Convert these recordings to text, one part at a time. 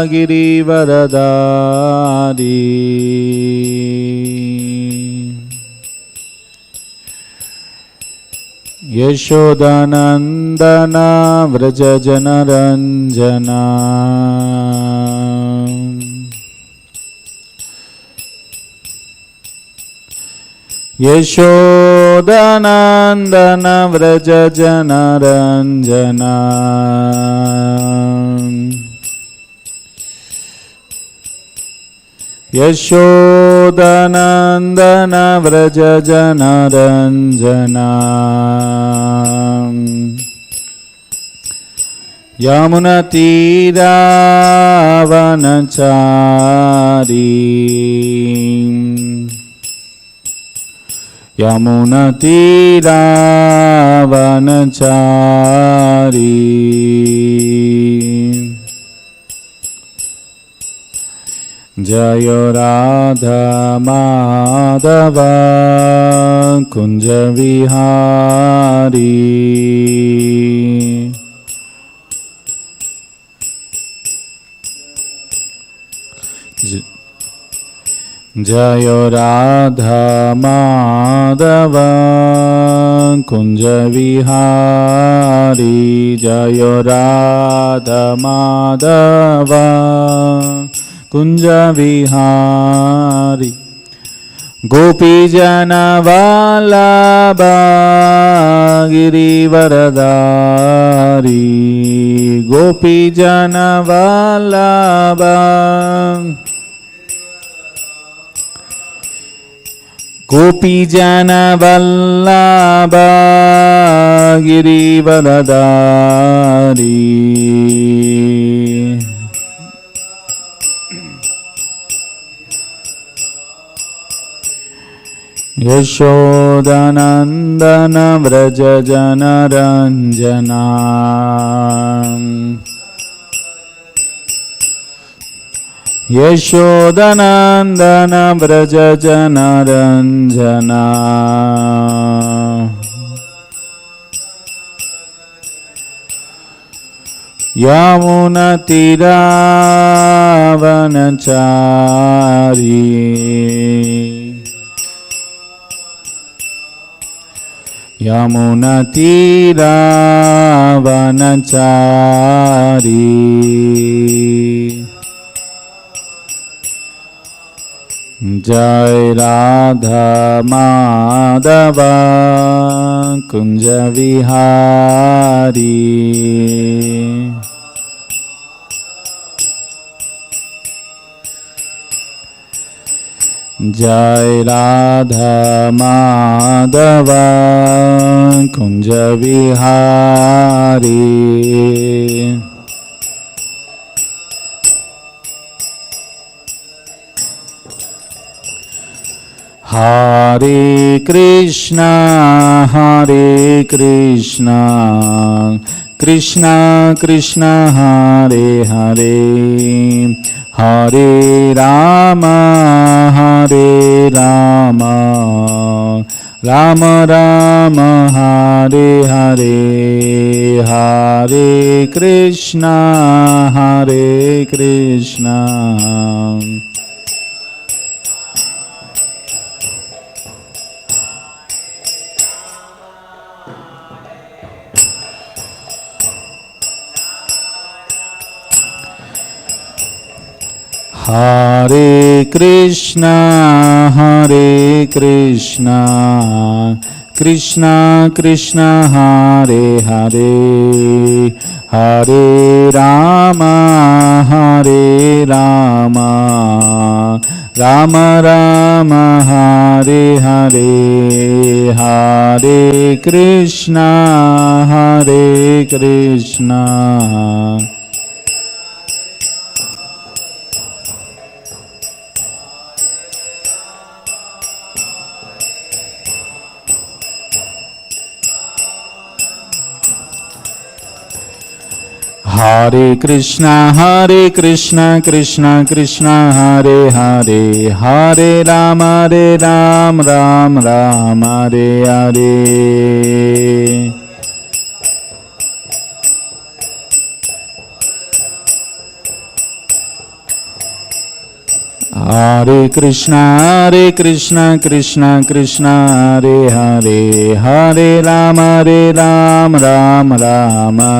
Giridvaradari Yashodanandana Vrajajanaranjana Yashodanandana Vrajajanaranjana Yashodanandana Vrajajanaranjana Yamunatiravanachari Yamunatiravanachari Jayo Radha Madhava Kunja Vihari Jayo Radha Madhava Kunja Vihari Jayo Radha Madhava Kunja Vihari Gopi Jana Vallabha Girivaradari Gopi Jana Vallabha Gopi Jana Vallabha Girivaradari Yashodanandana Vrajajanaranjana Yashodanandana Vrajajanaranjana Yamunatiravanachari Yamunatiravanachari Jai Radha Madhava Kunja Vihari Jai Radha Madhava Kunja Vihari Hare Krishna Krishna Krishna Hare Hare Hare Rama Rama Rama Hare Hare Hare Krishna Hare Krishna Krishna Krishna Hare Hare Hare Rama Rama Rama Hare Hare Hare Krishna Hare Krishna Krishna Krishna Hare Hare Hare Rama Rama Hare Hare Hare Krishna Krishna Krishna Hare Hare, Hare Rama Rama Rama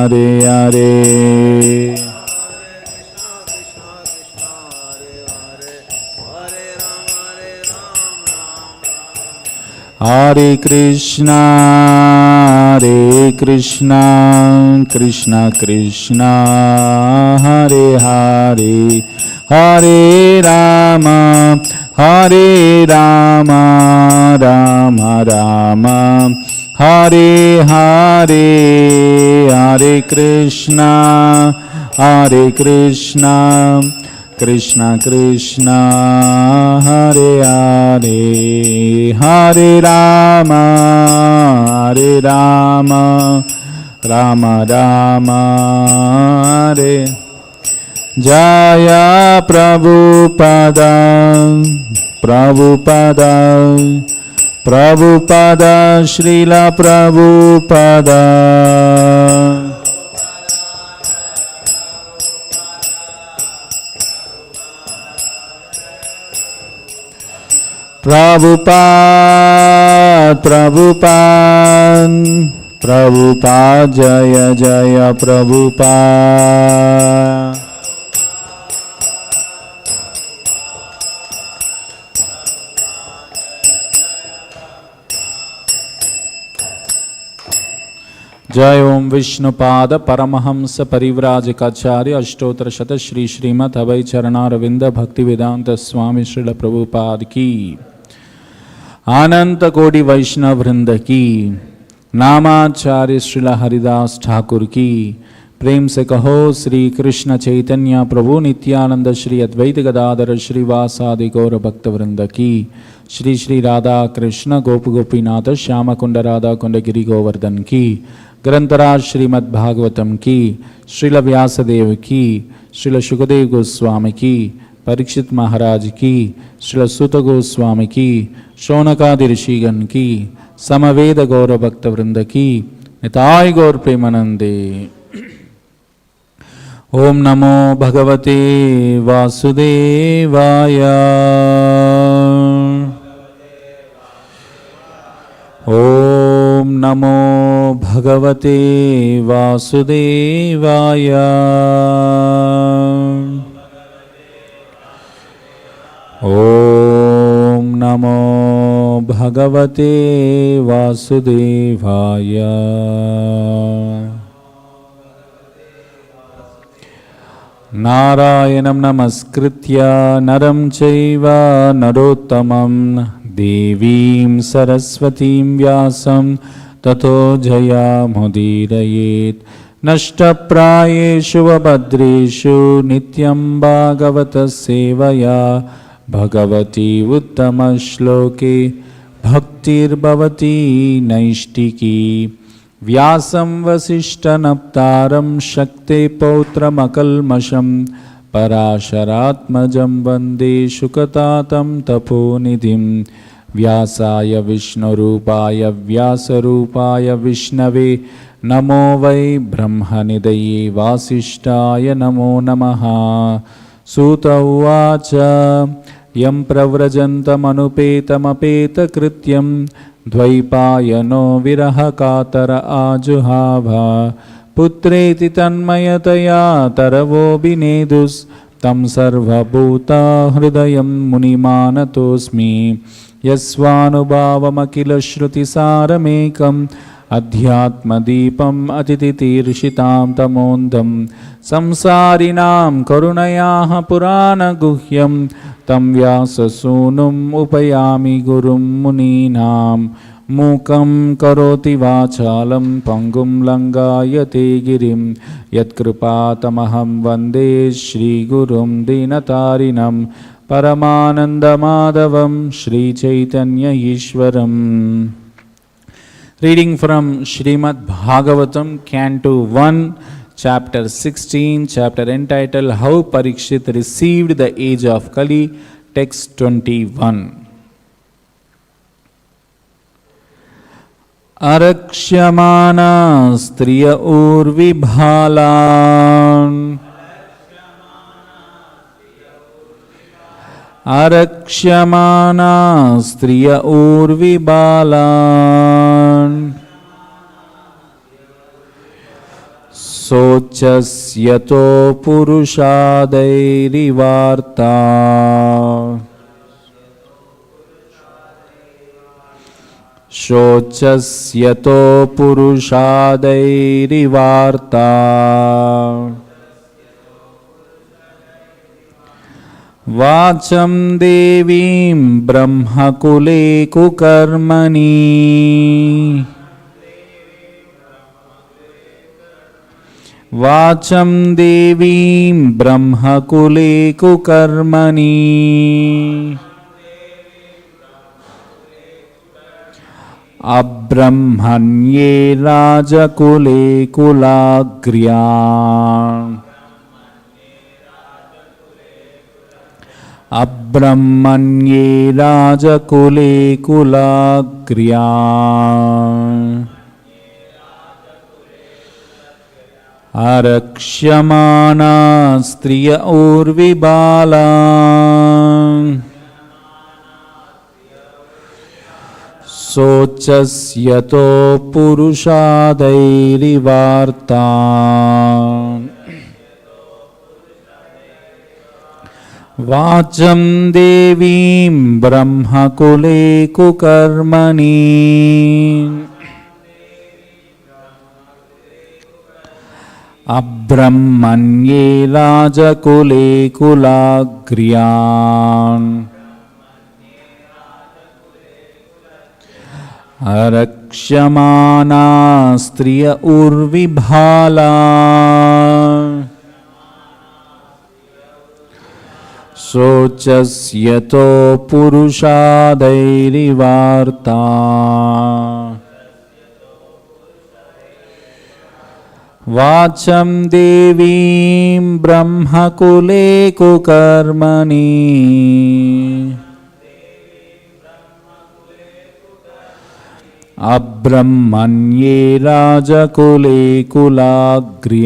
Hare Hare. Hare Krishna Krishna Krishna Hare Hare, Hare Rama Rama Rama Hare Hare. Hare Krishna Krishna Krishna Hare Hare, Hare Rama Rama Rama Hare. Jaya Prabhupada Srila Prabhupada. Prabhupada Jaya Jaya Prabhupada. जय ओम विष्णुपाद परमहंस परिव्राजकाचार्य अष्टोत्तर शत श्री श्रीमद् अभय चरणारविंद भक्ति वेदांत स्वामी श्रील प्रभुपाद की, अनंत कोटि वैष्णव वृंद की, नामाचार्य श्रील हरिदास ठाकुर की, प्रेम से कहो श्री कृष्ण चैतन्य प्रभु नित्यानंद श्री अद्वैत गदाधर श्रीवासादि गौर भक्त वृंद की, श्री श्री राधा कृष्ण गोप गोपीनाथ श्याम कुंड राधा कुंड गिरि गोवर्धन की, ग्रंथराज श्रीमद्-भागवतम की, श्रील व्यासदेव की, श्रील सुखदेव गोस्वामी की, परीक्षित महाराज की, श्रील सुत गोस्वामी की, शौनकादि ऋषिगण की, समवेद गौर भक्त वृंद की, निताय गौर प्रेमानंदे। ओम नमो भगवते वासुदेवाय। ओम नमो भगवते वासुदेवाय। ओम नमो भगवते वासुदेवाय। नारायणं नमस्कृत्य नरं चैव नरोत्तमं देवीं सरस्वतीं व्यासं ततो जयामुदीरयेत्। नष्टप्रायेषु वभद्रेषु नित्यं भागवत सेवया भगवती उत्तमश्लोके भक्तिर्भवती नैष्टिकी। व्यासं वसिष्ठनप्तारं शक्ते पौत्रमकल्मषं पराशरात्मजं वन्दे शुकतातं तपोनिधिं। व्यासाय विष्णुरूपाय व्यासरूपाय विष्णवे नमो वै ब्रह्मनिधये वासिष्ठाय नमो नमः। सूत उवाच यं प्रव्रजन्तमनुपेतमपेतकृत्यं द्वैपायनो विरहकातर आजुहाव। पुत्रेति तन्मयतया तरवोऽभिनेदुस्तं सर्वभूतहृदयं मुनिमानतोऽस्मि। यस्वानुभावमखिलश्रुतिसारमेकम् अध्यात्मदीपम् अतिथितीर्षितां तमोन्धं संसारिणां करुणयाः पुराणगुह्यं तं व्याससूनुम् उपयामि गुरुं मुनीनां। मूकं करोति वाचालं पङ्गुं लङ्घयते गिरिं यत्कृपातमहं वन्दे श्रीगुरुं दीनतारिणं परमानन्दमाधवं Sri Chaitanya ईश्वरम्। Reading from Śrīmad-Bhāgavatam, Canto 1, Chapter 16, chapter entitled How Pariksit Received the Age of Kali, Text 21. Arakṣyamāna striya urvibhālaṃ आरक्ष्यमाणा स्त्रिय ऊर्विबालान् शोचस्यतो पुरुषादैरिवार्ता शोचस्यतो पुरुषादैरिवार्ता वाचं देवीं ब्रह्मकुले कुकर्मणि वाचं देवीं ब्रह्मकुले कुकर्मणि अब्रह्मण्ये राजकुले कुलाग्र्यान् अब्रह्मण्ये राजकुले कुलाग्र्यान् आरक्ष्यमाणा स्त्रिय ऊर्विबालान् शोचस्यतो पुरुषादैरिवार्ता वाचं देवीं ब्रह्मकुले कुकर्मणि अब्रह्मण्ये राजकुले कुलाग्र्यान् आरक्ष्यमाणा स्त्रिय ऊर्विबाला शोचस्यतो पुरुषादैरिवार्ता वाचं देवीं ब्रह्मकुले कुकर्मणि अब्रह्मण्ये राजकुले कुलाग्र्यान्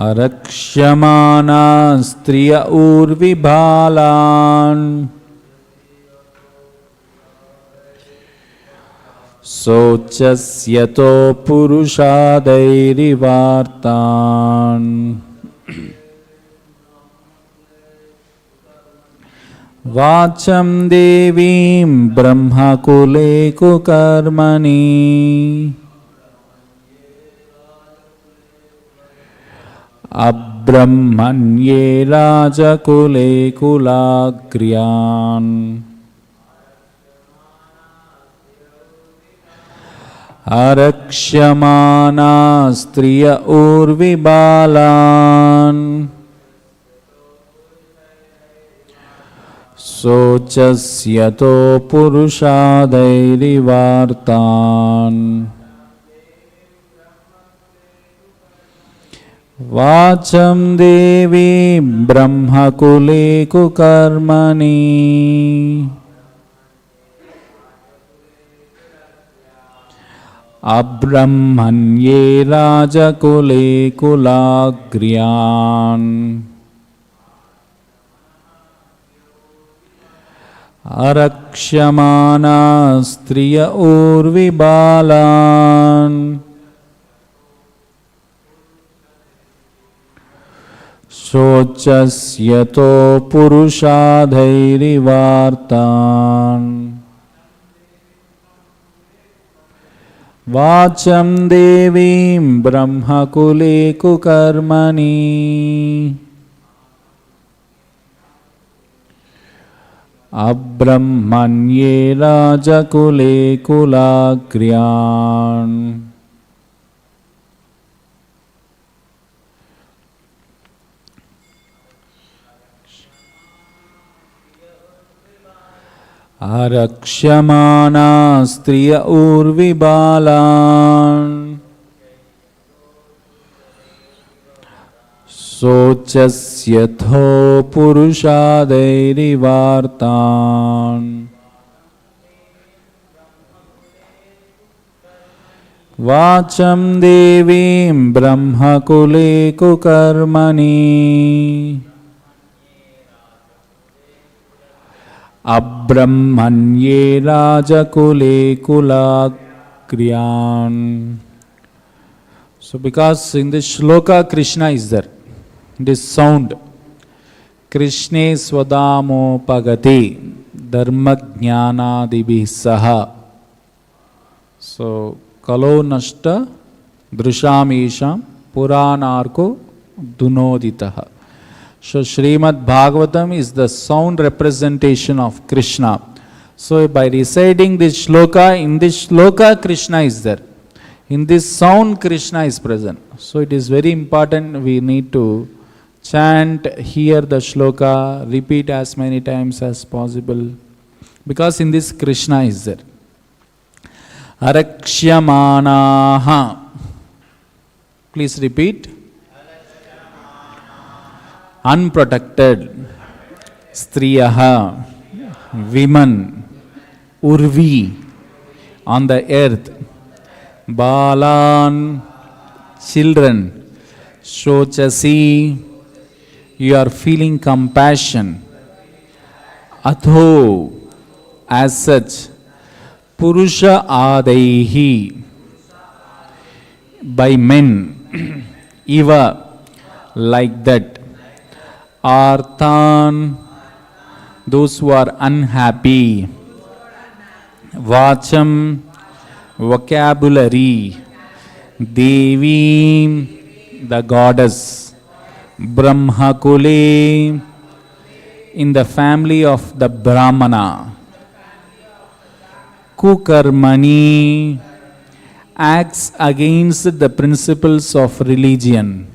आरक्ष्यमाणा स्त्रिय ऊर्विबालान् शोचस्यतो पुरुषादैरिवार्तान् वाचं देवीं ब्रह्मकुले कुकर्मणि अब्रह्मण्ये राजकुले कुलाग्र्यान् आरक्ष्यमाणा स्त्रिय ऊर्विबालान् शोचस्यतो पुरुषादैरिवार्तान् वाचं देवीं ब्रह्मकुले कुकर्मणि अब्रह्मण्ये राजकुले कुलाग्र्यान् आरक्ष्यमाणा स्त्रिय ऊर्विबालान् शोचस्यतो पुरुषादैरिवार्तान् वाचं देवीं ब्रह्मकुले कुकर्मणि अब्रह्मण्ये राजकुले कुलाग्र्यान् आरक्ष्यमाणा स्त्रिय ऊर्विबालान् sochasyatho purushadeirivartan vacham devim brahmakule kukarmani abrahmanye rajakule kulakriyan. So because in this shloka Krishna is there, this sound, Krishne swadamo pagati dharma jnana dibhi saha. So kalo nashta drushamisham puranarko dunoditaha. So Śrīmad-Bhāgavatam is the sound representation of Krishna. So by reciting this shloka, in this shloka Krishna is there. In this sound Krishna is present. So it is very important, we need to chant, hear the shloka, repeat as many times as possible. Because in this Krishna is there. Arakshyamanaha. Please repeat. Unprotected. Striyaha. Women. Urvi. On the earth. Balan. Children. Shochasi. You are feeling compassion. Atho. As such. Purusha adaihi. By men. Eva. Like that. Arthan. Those who are unhappy. Vacham. Vocabulary. Devi. The goddess. Brahmakule. In the family of the Brahmana. Kukarmani. Acts against the principles of religion.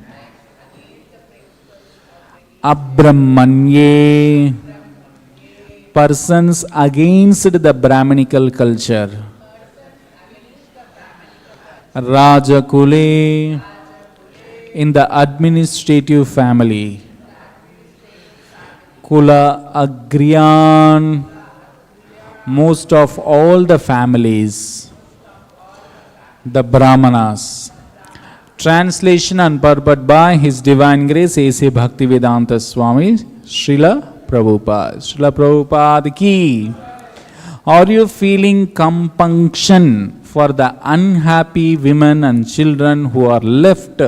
Abrahmanye. Persons against the Brahminical culture. Rajakule. In the administrative family. Kula Agriyan. Most of all the families. The Brahmanas. Translation and purport by His Divine Grace A.C. Bhaktivedanta Swami Srila Prabhupada. Srila Prabhupada ki. Are you feeling compunction for the unhappy women and children who are left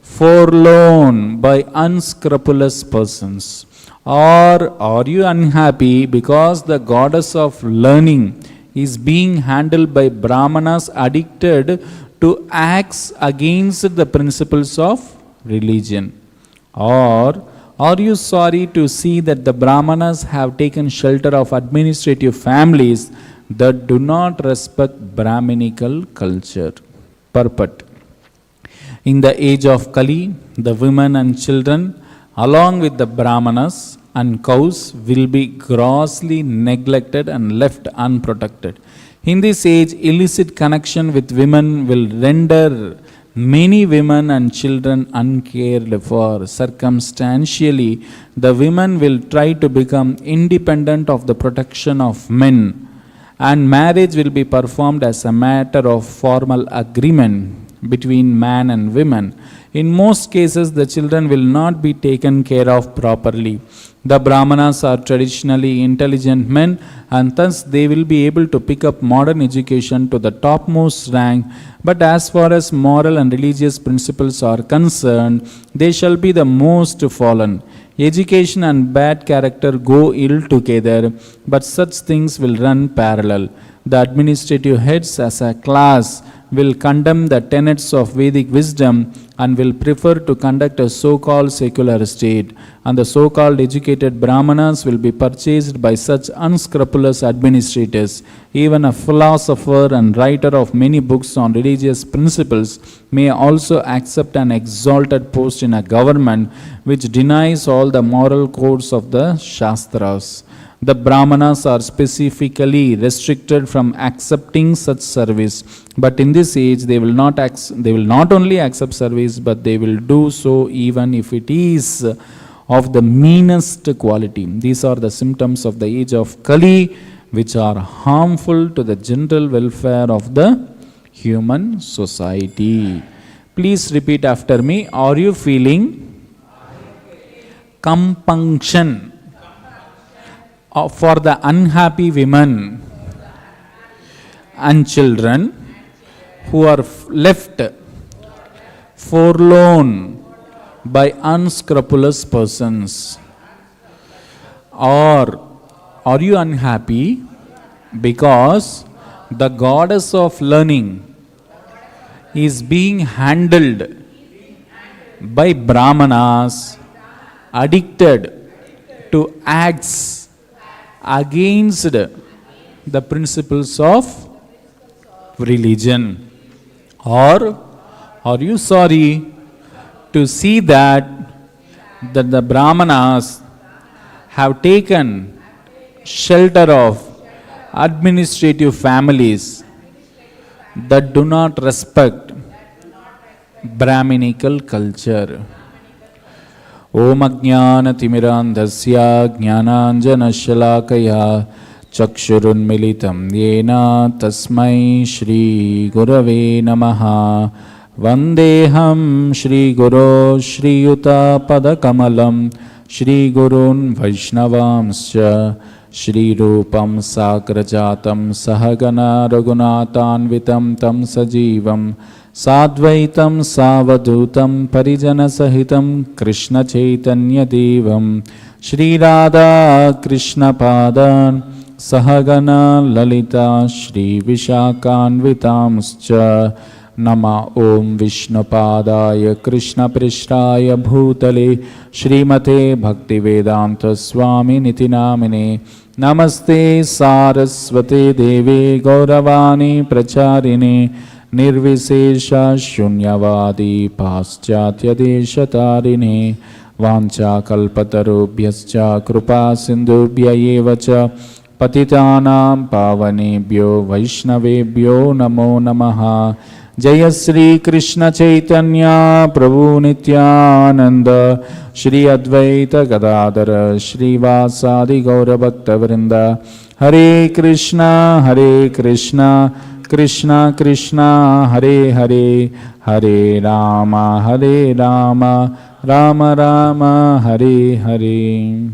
forlorn by unscrupulous persons? Or are you unhappy because the goddess of learning is being handled by Brahmanas addicted to acts against the principles of religion? Or are you sorry to see that the Brahmanas have taken shelter of administrative families that do not respect Brahminical culture? Purport. In the age of Kali, the women and children, along with the Brahmanas and cows, will be grossly neglected and left unprotected. In this age, illicit connection with women will render many women and children uncared for. Circumstantially, the women will try to become independent of the protection of men, and marriage will be performed as a matter of formal agreement between man and women. In most cases, the children will not be taken care of properly. The Brahmanas are traditionally intelligent men, and thus they will be able to pick up modern education to the topmost rank. But as far as moral and religious principles are concerned, they shall be the most fallen. Education and bad character go ill together, but such things will run parallel. The administrative heads as a class will condemn the tenets of Vedic wisdom and will prefer to conduct a so-called secular state, and the so-called educated Brahmanas will be purchased by such unscrupulous administrators. Even a philosopher and writer of many books on religious principles may also accept an exalted post in a government which denies all the moral codes of the Shastras. The Brahmanas are specifically restricted from accepting such service. But in this age, they will not only accept service, but they will do so even if it is of the meanest quality. These are the symptoms of the age of Kali, which are harmful to the general welfare of the human society. Please repeat after me. Are you feeling compunction for the unhappy women and children who are left forlorn by unscrupulous persons? Or are you unhappy because the goddess of learning is being handled by Brahmanas addicted to acts against the principles of religion? Or are you sorry to see that the Brahmanas have taken shelter of administrative families that do not respect Brahminical culture? Om Ajnana Timirandhasya Jnananjana Shalakaya Chakshurunmilitam Yena Tasmai Shri Gurave Namaha Vandeham Shri Guru Shri Yuta Padakamalam Shri Gurun Vaishnavamscha Shri Rupam Sakrajatam Sahagana Raghunatanvitam Tam Sajivam Sadvaitam Savadutam Parijana Sahitam Krishna Chaitanya Devam Shri Radha Krishna Padan Sahagana Lalita Shri Vishakanvitamscha Nama Om Vishnupadaya Krishna Prishraya Bhutale Srimate Bhaktivedanta Swami Niti Namine Namaste Saraswate Deve Gauravani Pracharine Nirvisesha Shunyavadi Paschatya Deshatarine Vancha Kalpatarubhyascha Krupa Sindhubhya Evacha Patitanam Pavanebhyo Vaishnavebhyo Namo Namaha Jaya Sri Krishna Chaitanya Prabhu Nityananda Shri Advaita Gadadhara Shri Vasadi Gaura Bhakta Vrinda Hare Krishna Krishna Krishna Hare Hare Hare Rama Rama Rama Hare Hare.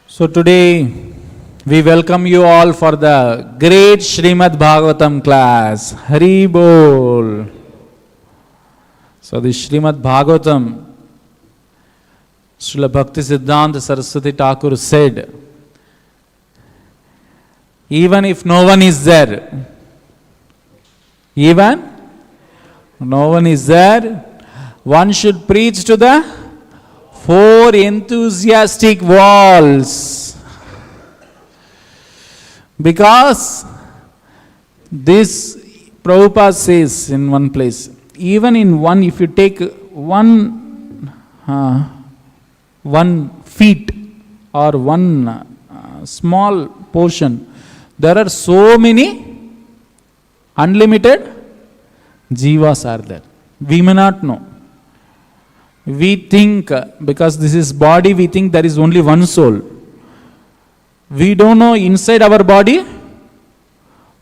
So today we welcome you all for the great Śrīmad-Bhāgavatam class. Hari Bol. So the Śrīmad-Bhāgavatam, Srila Bhakti Siddhanta Saraswati Thakur said, even if no one is there, one should preach to the 4 enthusiastic walls. Because this Prabhupada says in one place, even in one, if you take one feet or one small portion, there are so many unlimited jivas are there. We may not know. We think, because this is body, we think there is only one soul. We don't know inside our body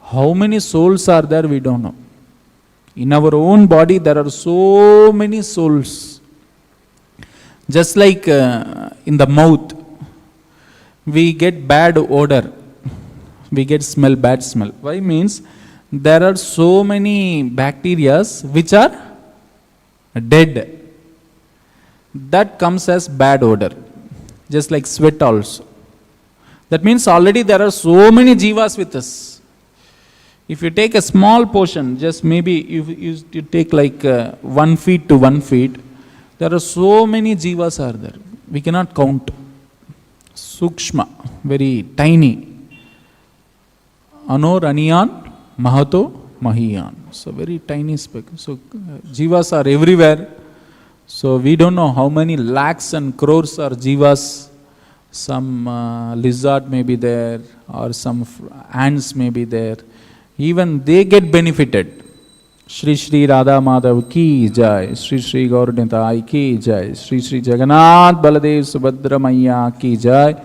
how many souls are there, we don't know. In our own body there are so many souls. Just like in the mouth, we get bad odor, we get bad smell. Why? Means there are so many bacteria which are dead. That comes as bad odor. Just like sweat also. That means already there are so many jivas with us. If you take a small portion, just maybe you take like 1 feet to 1 feet, there are so many jivas are there. We cannot count. Sukshma, very tiny. Anor aniyan mahato mahiyan. So very tiny speck. So jivas are everywhere. So we don't know how many lakhs and crores or jivas, some lizard may be there, or some ants may be there. Even they get benefited. Shri Shri Radha Madhav ki jai, Shri Shri Gauranitai ki jai, Shri Shri Jagannath Baladev Subhadra Maiya ki jai,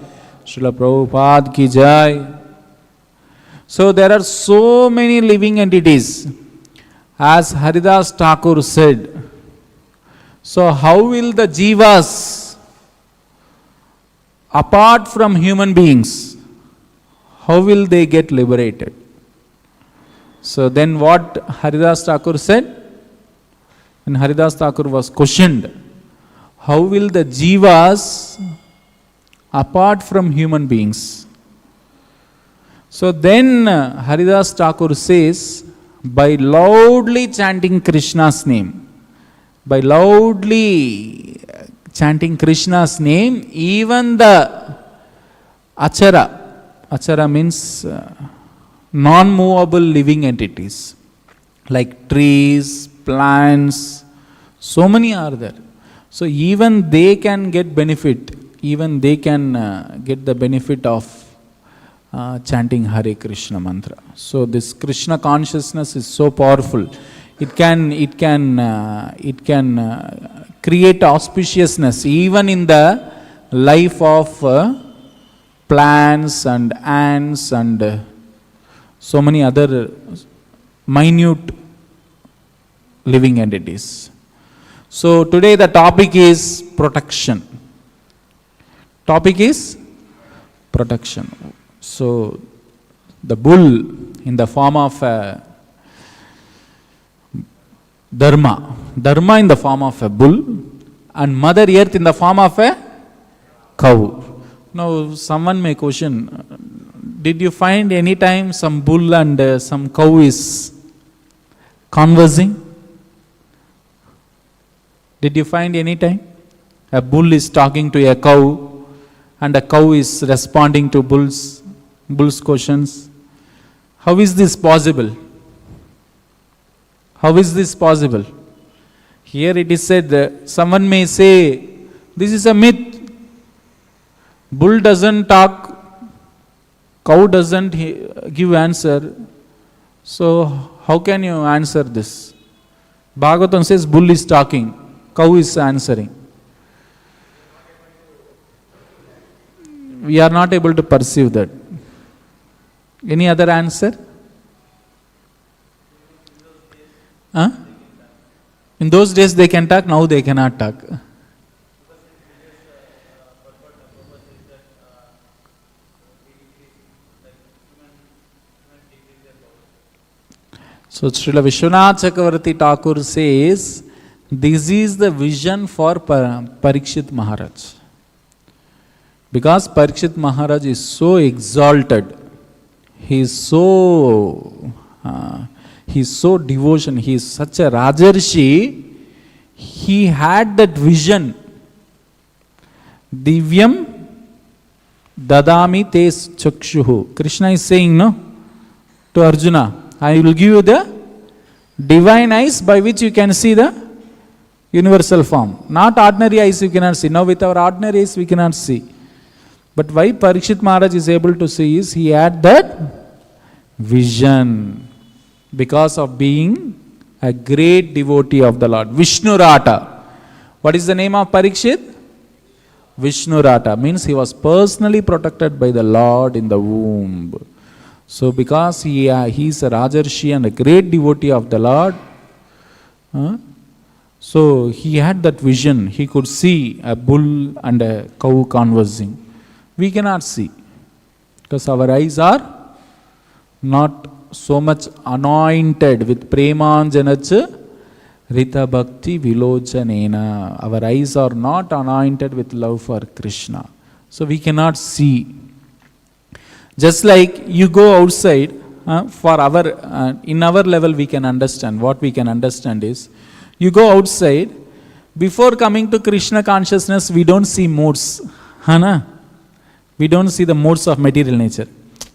Srila Prabhupada ki jai. So there are so many living entities. As Haridas Thakur said, so how will the jivas, apart from human beings, how will they get liberated? So then what Haridas Thakur said? When Haridas Thakur was questioned, how will the jivas, apart from human beings? So then Haridas Thakur says, by loudly chanting Krishna's name, by loudly chanting Krishna's name, even the achara means non-movable living entities, like trees, plants, so many are there. So even they can get benefit, even they can get the benefit of chanting Hare Krishna mantra. So this Krishna consciousness is so powerful. It can create auspiciousness even in the life of plants and ants and so many other minute living entities. So today the topic is protection. Topic is protection. So the bull in the form of Dharma in the form of a bull, and Mother Earth in the form of a cow. Now someone may question, did you find any time some bull and some cow is conversing? Did you find any time a bull is talking to a cow and a cow is responding to bull's questions? How is this possible? How is this possible? Here it is said that someone may say, this is a myth. Bull doesn't talk, cow doesn't give answer. So how can you answer this? Bhagavatam says bull is talking, cow is answering. We are not able to perceive that. Any other answer? In those days they can talk, now they cannot talk. So Srila Vishwanath Chakravarti Thakur says, this is the vision for Pariksit Maharaj. Because Pariksit Maharaj is so exalted, he is so devotion, he is such a rajarsi, he had that vision. Divyam dadami tes chakshuhu. Krishna is saying, no, to Arjuna, I will give you the divine eyes by which you can see the universal form. Not ordinary eyes you cannot see. Now with our ordinary eyes we cannot see. But why Pariksit Maharaj is able to see is he had that vision because of being a great devotee of the Lord. Vishnurata. What is the name of Pariksit? Vishnurata means he was personally protected by the Lord in the womb. So because he is a rajarsi and a great devotee of the Lord, so he had that vision. He could see a bull and a cow conversing. We cannot see because our eyes are not so much anointed with premanjanacha rita bhakti vilochanena. Our eyes are not anointed with love for Krishna. So we cannot see. Just like you go outside, for our in our level we can understand. What we can understand is, you go outside, before coming to Krishna consciousness, we don't see modes. We don't see the modes of material nature.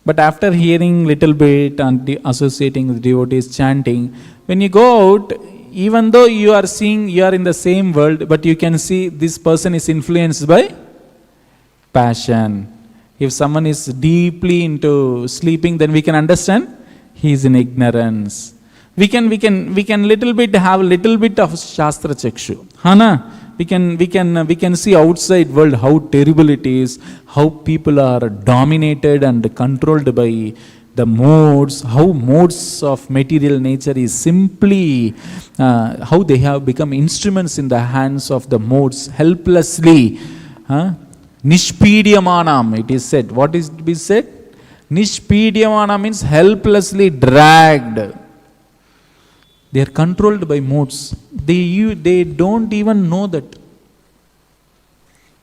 But after hearing little bit and associating with devotees, chanting, when you go out, even though you are seeing, you are in the same world, but you can see this person is influenced by passion. If someone is deeply into sleeping, then we can understand he is in ignorance. We can little bit have little bit of Shastra Chakshu. Hana? We can see outside world how terrible it is, how people are dominated and controlled by the modes, how modes of material nature is simply, how they have become instruments in the hands of the modes helplessly. Nishpidyamanam, it is said. What is to be said? Nishpidyamanam means helplessly dragged. They are controlled by modes. They don't even know that.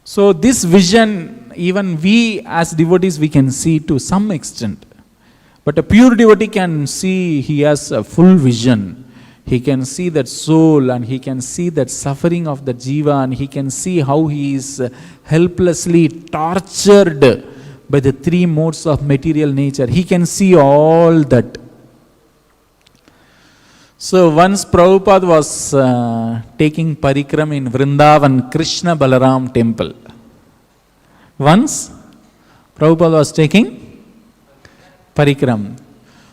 So this vision, even we as devotees, we can see to some extent. But a pure devotee can see, he has a full vision. He can see that soul and he can see that suffering of the jiva, and he can see how he is helplessly tortured by the three modes of material nature. He can see all that. So once Prabhupada was taking parikram in Vrindavan Krishna Balaram temple. Once Prabhupada was taking parikram.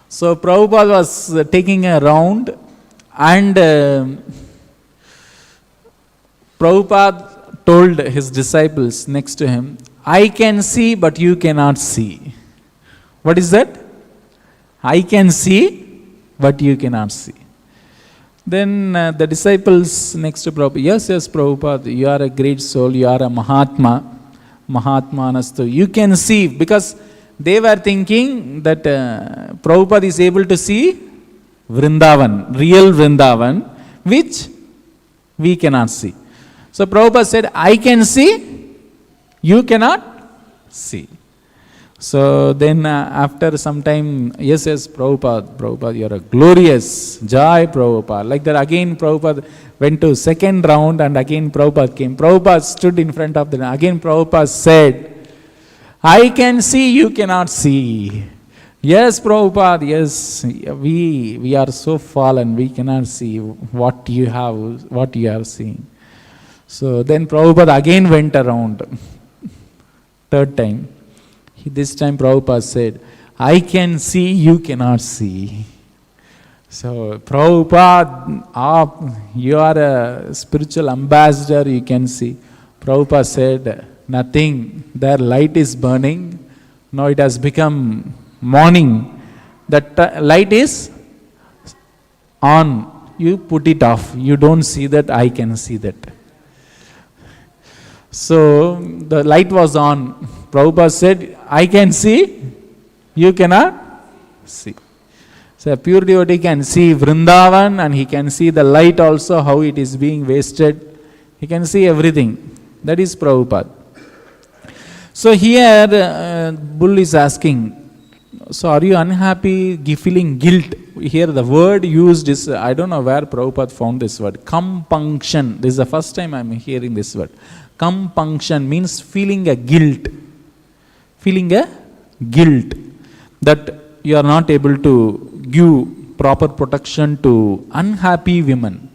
So Prabhupada was taking a round, and Prabhupada told his disciples next to him, I can see but you cannot see. What is that? I can see but you cannot see. Then the disciples next to Prabhupada, yes, Prabhupada, you are a great soul, you are a Mahatma, Mahatmanastu. You can see, because they were thinking that Prabhupada is able to see Vrindavan, real Vrindavan, which we cannot see. So Prabhupada said, I can see, you cannot see. So then after some time, yes, Prabhupada, you are a glorious, Jai Prabhupada. Like that again Prabhupada went to second round, and again Prabhupada came. Prabhupada stood in front of them. Again Prabhupada said, I can see, you cannot see. Yes, Prabhupada, yes, we are so fallen, we cannot see what you are seeing. So then Prabhupada again went around, third time. This time Prabhupada said, I can see, you cannot see. So Prabhupada, you are a spiritual ambassador, you can see. Prabhupada said, nothing, their light is burning. Now it has become morning. That light is on. You put it off. You don't see that, I can see that. So the light was on. Prabhupada said, I can see, you cannot see. So a pure devotee can see Vrindavan, and he can see the light also, how it is being wasted. He can see everything. That is Prabhupada. So here Bull is asking, so are you unhappy, feeling guilt? Here the word used is, I don't know where Prabhupada found this word, compunction. This is the first time I am hearing this word. Compunction means feeling a guilt. Feeling a guilt that you are not able to give proper protection to unhappy women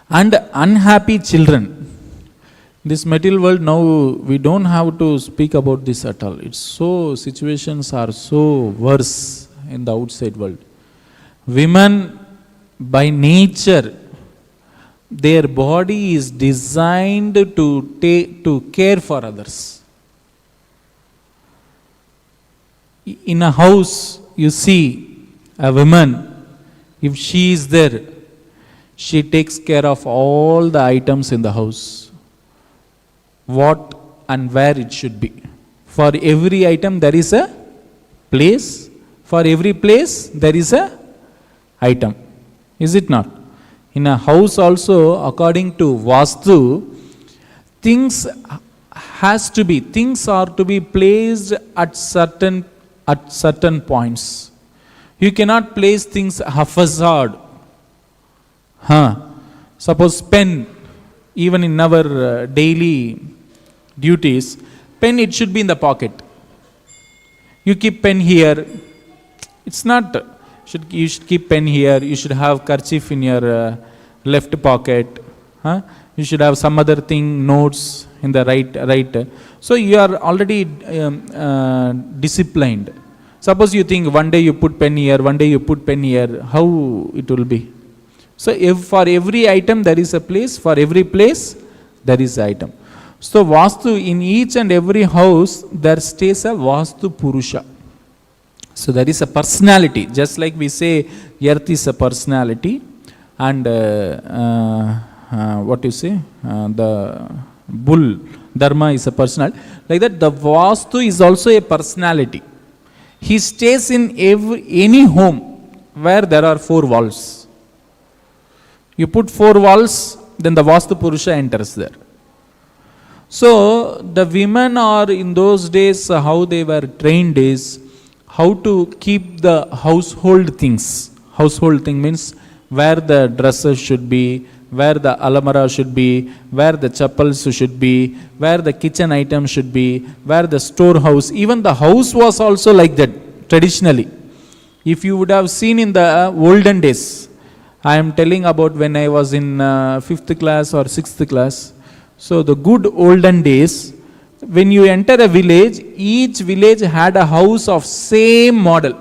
and unhappy children. This material world now, we don't have to speak about this at all. It's so, situations are so worse in the outside world. Women by nature, their body is designed to care for others. In a house, you see a woman, if she is there, she takes care of all the items in the house. What and where it should be. For every item there is a place. For every place there is a item. Is it not? In a house also, according to Vastu, things are to be placed at certain points. You cannot place things haphazard. Suppose pen, even in our daily duties, pen, it should be in the pocket. You keep pen here. It's not, You should keep pen here. You should have kerchief in your left pocket. You should have some other thing, notes in the right. So you are already disciplined. Suppose you think one day you put pen here, one day you put pen here, how it will be? So if for every item there is a place, for every place there is an item. So Vastu, in each and every house there stays a Vastu Purusha. So there is a personality, just like we say earth is a personality, and what you say, the bull, Dharma is a personality. Like that, the Vastu is also a personality. He stays in any home where there are 4 walls. You put 4 walls, then the Vastu Purusha enters there. So the women are in those days, how they were trained is how to keep the household things. Household thing means where the dresses should be, where the alamara should be, where the chappals should be, where the kitchen items should be, where the storehouse. Even the house was also like that traditionally. If you would have seen in the olden days, I am telling about when I was in 5th class or 6th class. So the good olden days, when you enter a village, each village had a house of same model.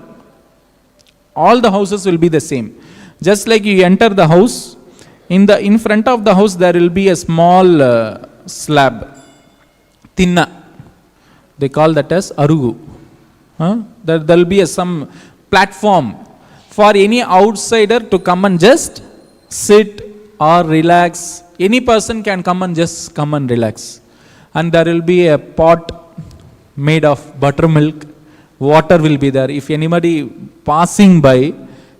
All the houses will be the same. Just like you enter the house, in front of the house there will be a small slab, tinna. They call that as arugu. There will be some platform for any outsider to come and just sit or relax. Any person can come and just come and relax. And there will be a pot made of buttermilk. Water will be there. If anybody passing by,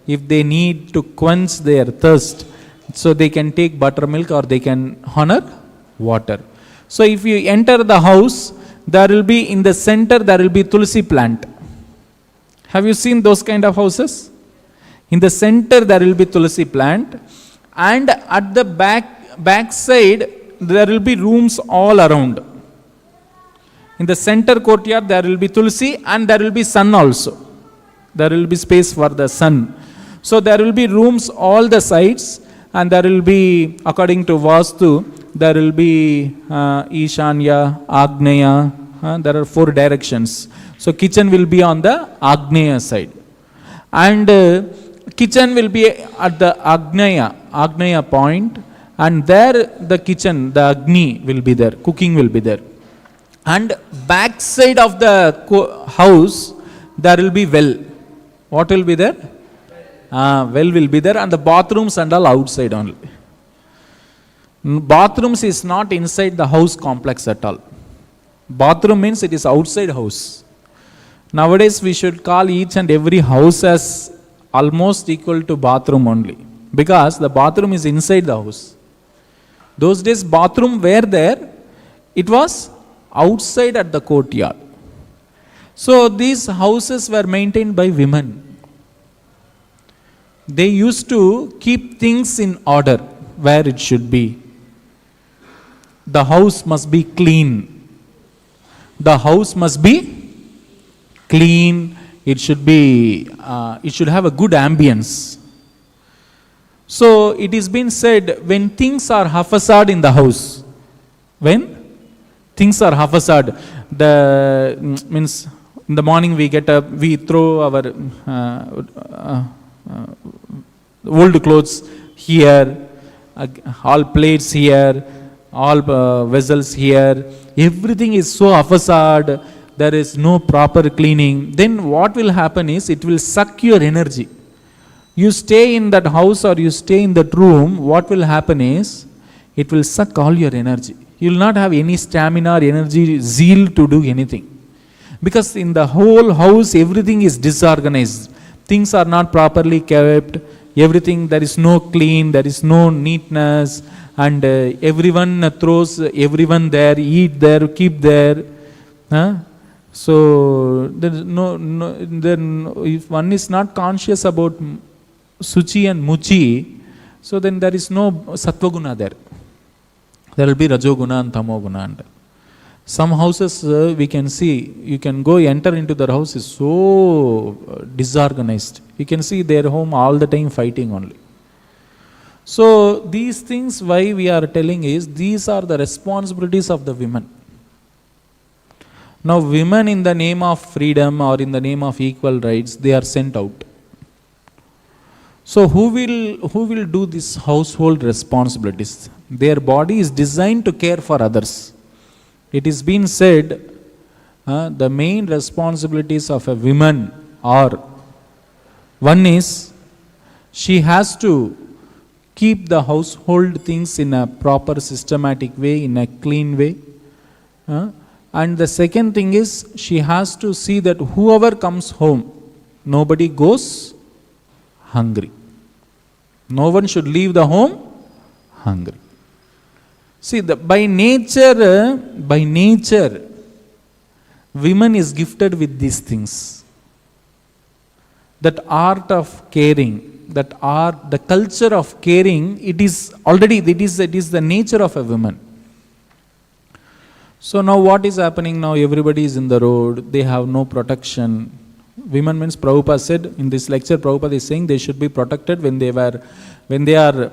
if they need to quench their thirst, so they can take buttermilk or they can honor water. So if you enter the house, there will be in the center, there will be tulsi plant. Have you seen those kind of houses? In the center there will be tulsi plant, and at the back side there will be rooms all around. In the center courtyard there will be tulsi, and there will be sun also. There will be space for the sun. So there will be rooms all the sides, and there will be, according to Vastu, there will be Ishanya, Agneya. There are 4 directions. So kitchen will be on the Agneya side. And kitchen will be at the Agneya point. And there the kitchen, the Agni will be there, cooking will be there. And back side of the house, there will be well. What will be there? Well will be there, and the bathrooms and all outside only. Bathrooms is not inside the house complex at all. Bathroom means it is outside house. Nowadays we should call each and every house as almost equal to bathroom only, because the bathroom is inside the house. Those days bathroom were there, it was outside at the courtyard. So these houses were maintained by women. They used to keep things in order where it should be. The house must be clean. The house must be clean. It should be. It should have a good ambience. So it is been said, when things are haphazard in the house, when things are haphazard, means in the morning we get up, we throw our old clothes here, all plates here, all vessels here, everything is so haphazard, there is no proper cleaning. Then what will happen is, it will suck your energy. You stay in that house or you stay in that room, what will happen is, it will suck all your energy. You will not have any stamina or energy, zeal to do anything. Because in the whole house, everything is disorganized. Things are not properly kept. Everything, there is no clean, there is no neatness, and everyone throws everyone there, eat there, keep there. So there is no, if one is not conscious about Suchi and Muchi, so then there is no Sattva Guna there. There will be Rajoguna and Tamoguna. Some houses we can see, you can go enter into their house, is so disorganized. You can see their home all the time fighting only. So these things why we are telling is, these are the responsibilities of the women. Now women in the name of freedom or in the name of equal rights, they are sent out. So who will do these household responsibilities? Their body is designed to care for others. It is been said, the main responsibilities of a woman are, one is, she has to keep the household things in a proper systematic way, in a clean way. And the second thing is, she has to see that whoever comes home, nobody goes hungry. No one should leave the home hungry. See, by nature, women is gifted with these things. That art of caring, that art, the culture of caring, it is the nature of a woman. So now what is happening now? Everybody is in the road, they have no protection. Women means, Prabhupada said in this lecture, Prabhupada is saying they should be protected when they are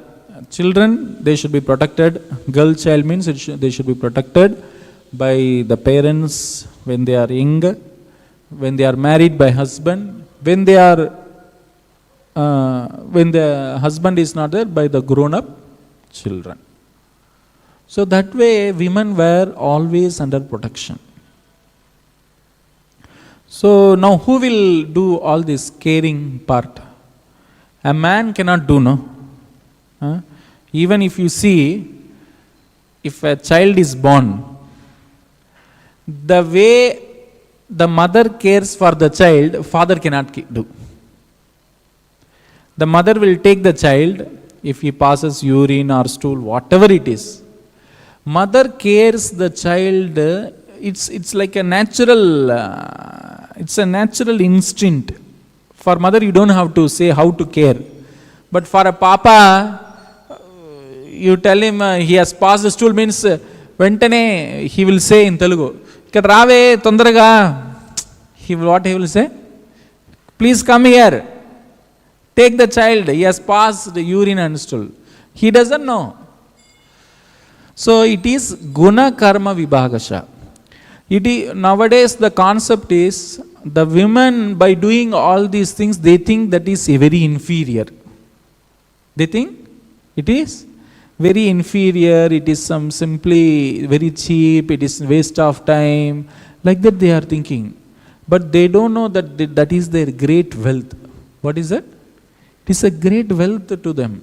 children, they should be protected. Girl child means they should be protected by the parents when they are young, when they are married by husband, when the husband is not there, by the grown-up children. So that way women were always under protection. So now who will do all this caring part? A man cannot do, no? Even if you see, if a child is born, the way the mother cares for the child, father cannot do. The mother will take the child, if he passes urine or stool, whatever it is. Mother cares the child, it's like a natural, it's a natural instinct. For mother, you don't have to say how to care. But for a papa, you tell him he has passed the stool, means ventane he will say in Telugu, "Ikkada raave tondaraga." What he will say? "Please come here. Take the child. He has passed the urine and stool." He doesn't know. So it is guna karma vibhagasha. Nowadays the concept is, the women, by doing all these things, they think that is very inferior. They think it is very inferior, it is simply very cheap, it is waste of time. Like that they are thinking. But they don't know that is their great wealth. What is it? It is a great wealth to them.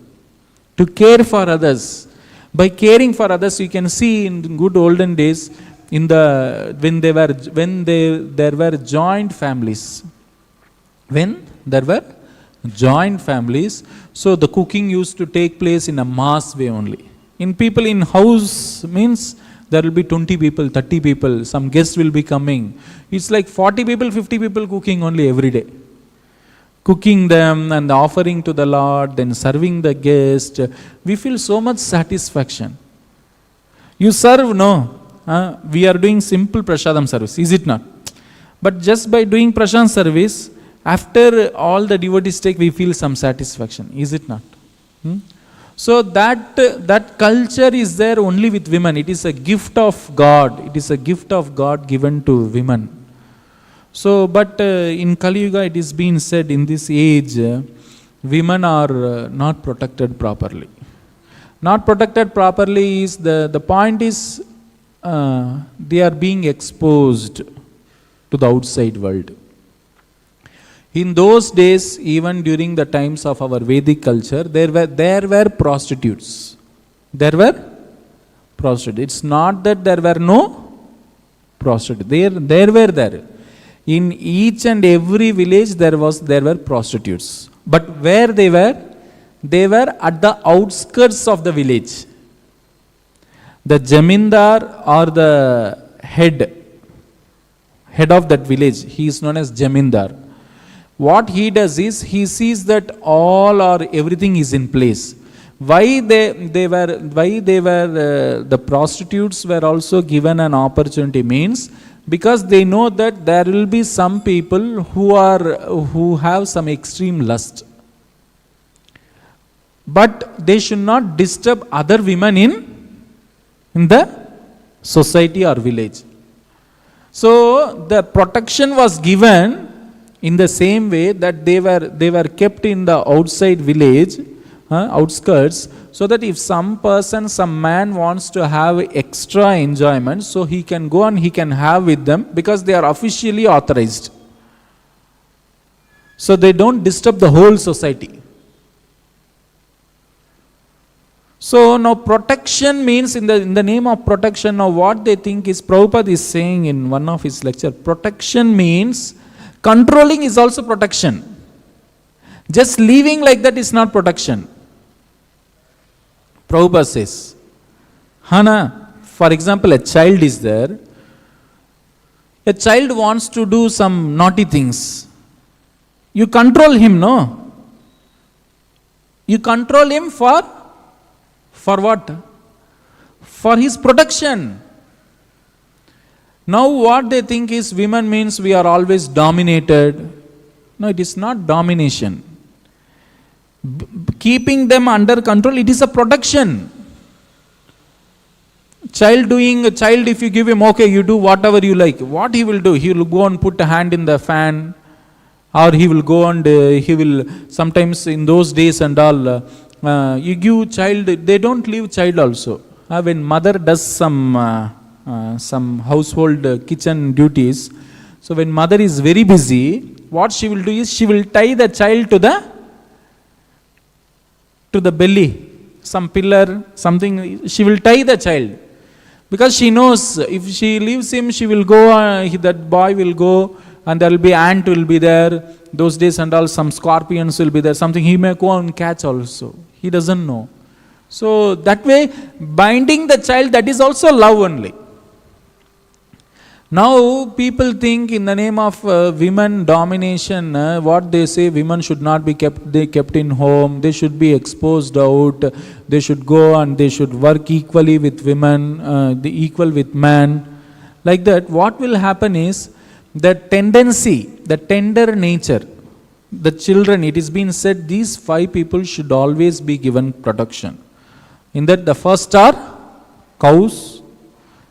To care for others. By caring for others, you can see in good olden days, when there were joint families. When there were joint families, so the cooking used to take place in a mass way only. In house means there will be 20 people, 30 people, some guests will be coming. It's like 40 people, 50 people cooking only every day. Cooking them and offering to the Lord, then serving the guest. We feel so much satisfaction. You serve, no? We are doing simple prasadam service, is it not? But just by doing prasadam service, after all the devotees take, we feel some satisfaction, is it not? So that culture is there only with women. It is a gift of God. It is a gift of God given to women. So, but in Kali Yuga, it is being said, in this age, women are not protected properly. Not protected properly is the point is, they are being exposed to the outside world. In those days, even during the times of our Vedic culture, there were prostitutes. There were prostitutes. It's not that there were no prostitutes. There were. In each and every village there were prostitutes. But where they were at the outskirts of the village. The Jamindar or the head of that village, he is known as Jamindar. What he does is, he sees that all or everything is in place. The prostitutes were also given an opportunity means because they know that there will be some people who have some extreme lust, but they should not disturb other women in the society or village. So the protection was given in the same way that they were kept in the outside village, outskirts, so that if some man wants to have extra enjoyment, so he can go and he can have with them because they are officially authorized. So they don't disturb the whole society. So now protection means in the name of protection, now what they think is, Prabhupada is saying in one of his lectures, protection means controlling is also protection. Just leaving like that is not protection. Prabhupada says, Hana, for example, a child is there. A child wants to do some naughty things. You control him, no? You control him for what? For his protection. Now what they think is women means we are always dominated. No, it is not domination. Keeping them under control, it is a protection. Child, if you give him, okay, you do whatever you like, what he will do? He will go and put a hand in the fan, or he will go and he will, sometimes in those days and all, you give child, they don't leave child also. When mother does some household kitchen duties, so when mother is very busy, what she will do is she will tie the child to the belly, some pillar, something, she will tie the child. Because she knows if she leaves him, she will go, that boy will go, and there will be ant will be there. Those days and all, some scorpions will be there, something he may go and catch also. He doesn't know. So that way, binding the child, that is also love only. Now people think in the name of women domination, what they say, women should not be kept in home, they should be exposed out, they should go and they should work equally with women, equal with man. Like that, what will happen is, the tendency, the tender nature, the children, it is been said these 5 people should always be given protection. In that the first are cows,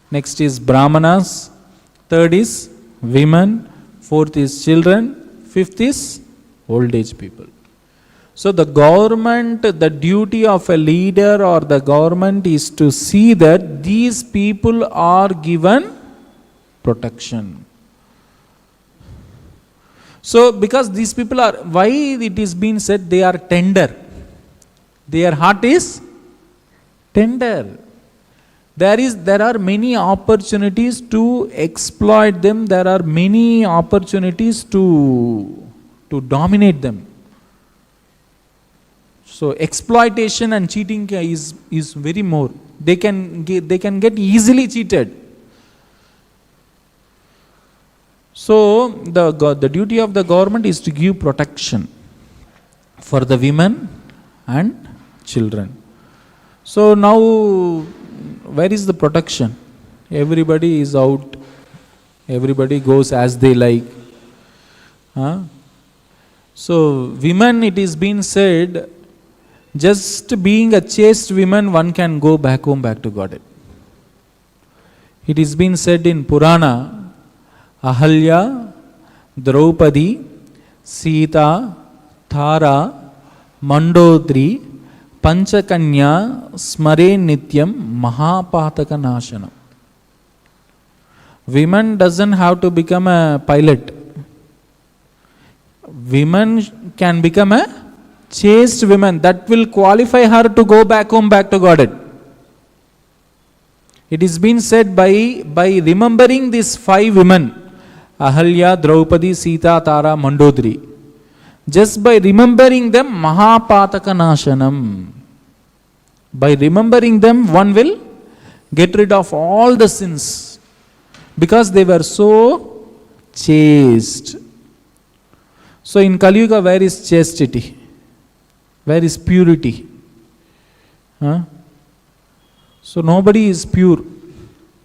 next is brahmanas, third is women, fourth is children, fifth is old age people. So the government, the duty of a leader or the government is to see that these people are given protection. So because these people are, why it is being said they are tender? Their heart is tender. There are many opportunities to exploit them. There are many opportunities to dominate them. So exploitation and cheating is very more. They can get easily cheated. So the duty of the government is to give protection for the women and children. So now, where is the protection? Everybody is out. Everybody goes as they like. So women, it is been said, just being a chaste woman, one can go back home, back to Godhead. It is been said in Purana, Ahalya, Draupadi, Sita, Tara, Mandodri, Panchakanya, Smare Nityam, Mahapataka Nashanam. Women doesn't have to become a pilot. Women can become a chaste woman. That will qualify her to go back home, back to Godhead. It is been said by remembering these 5 women, Ahalya, Draupadi, Sita, Tara, Mandodri. Just by remembering them, Mahapataka Nashanam. By remembering them, one will get rid of all the sins. Because they were so chaste. So in Kali Yuga, where is chastity? Where is purity? Huh? So nobody is pure.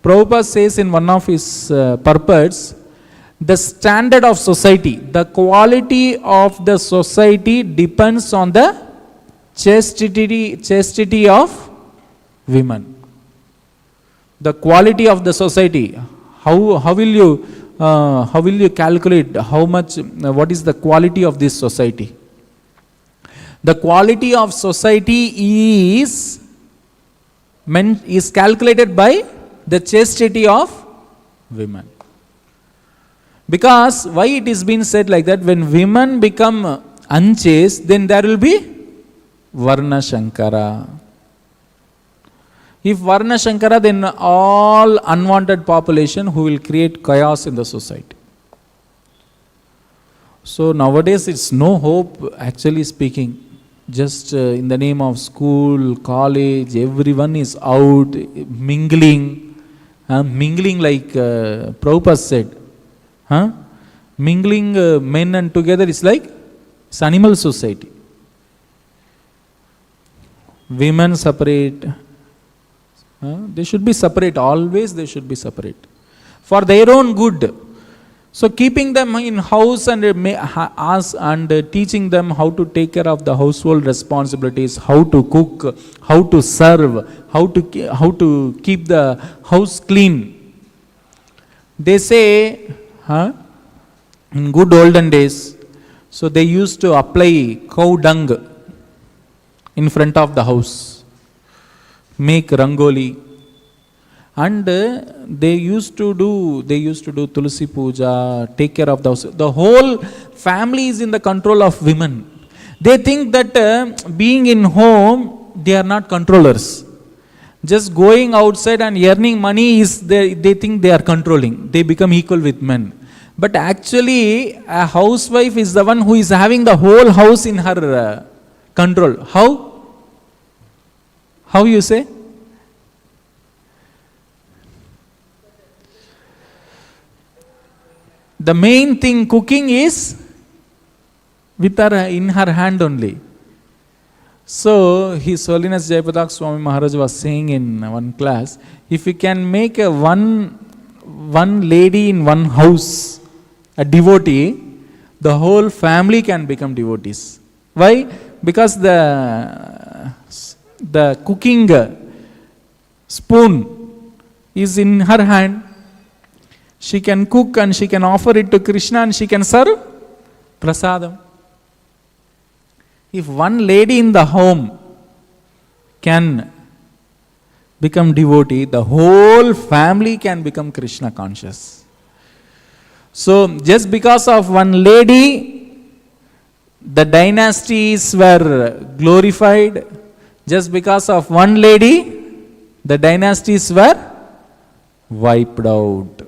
Prabhupada says in one of his purports, the standard of society, the quality of the society depends on the chastity of women. The quality of the society. How will you calculate how much? What is the quality of this society? The quality of society is calculated by the chastity of women. Because why it is been said like that? When women become unchaste, then there will be Varna Shankara. If Varna Shankara, then all unwanted population who will create chaos in the society. So nowadays it's no hope, actually speaking. Just in the name of school, college, everyone is out mingling. Mingling like Prabhupada said. Mingling men and together is like it's animal society. Women separate. They should be separate. Always they should be separate. For their own good. So keeping them in house and teaching them how to take care of the household responsibilities, how to cook, how to serve, how to keep the house clean. They say, in good olden days, so they used to apply cow dung in front of the house, make rangoli. And they used to do Tulsi Puja, take care of the house. The whole family is in the control of women. They think that being in home, they are not controllers. Just going outside and earning money they think they are controlling. They become equal with men. But actually, a housewife is the one who is having the whole house in her control. How? How you say? The main thing, cooking, is with her in her hand only. So His Holiness Jayaprakash Swami Maharaj was saying in one class, if you can make one lady in one house a devotee, the whole family can become devotees. Why? Because the cooking spoon is in her hand. She can cook and she can offer it to Krishna and she can serve prasadam. If one lady in the home can become devotee, the whole family can become Krishna conscious. So just because of one lady, the dynasties were glorified. Just because of one lady, the dynasties were wiped out.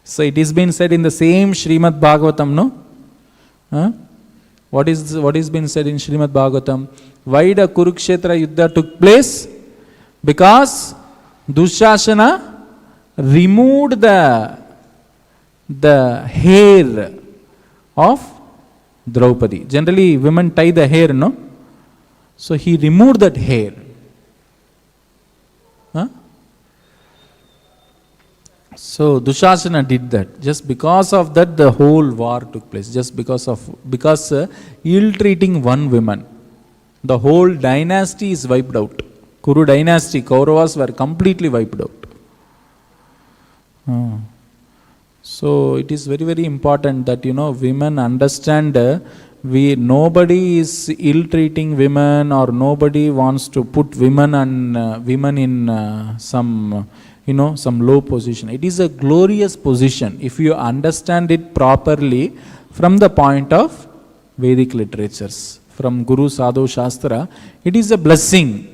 So it is been said in the same Śrīmad-Bhāgavatam, no? What is been said in Śrīmad-Bhāgavatam? Why the Kurukshetra Yuddha took place? Because Dushasana removed the hair of Draupadi. Generally women tie the hair, no? So he removed that hair. So Dushasana did that. Just because of that, the whole war took place. Just because ill-treating one woman, the whole dynasty is wiped out. Kuru dynasty, Kauravas were completely wiped out. So it is very, very important that women understand. Nobody is ill-treating women, or nobody wants to put women in some low position. It is a glorious position if you understand it properly from the point of Vedic literatures, from Guru Sadhu Shastra. It is a blessing.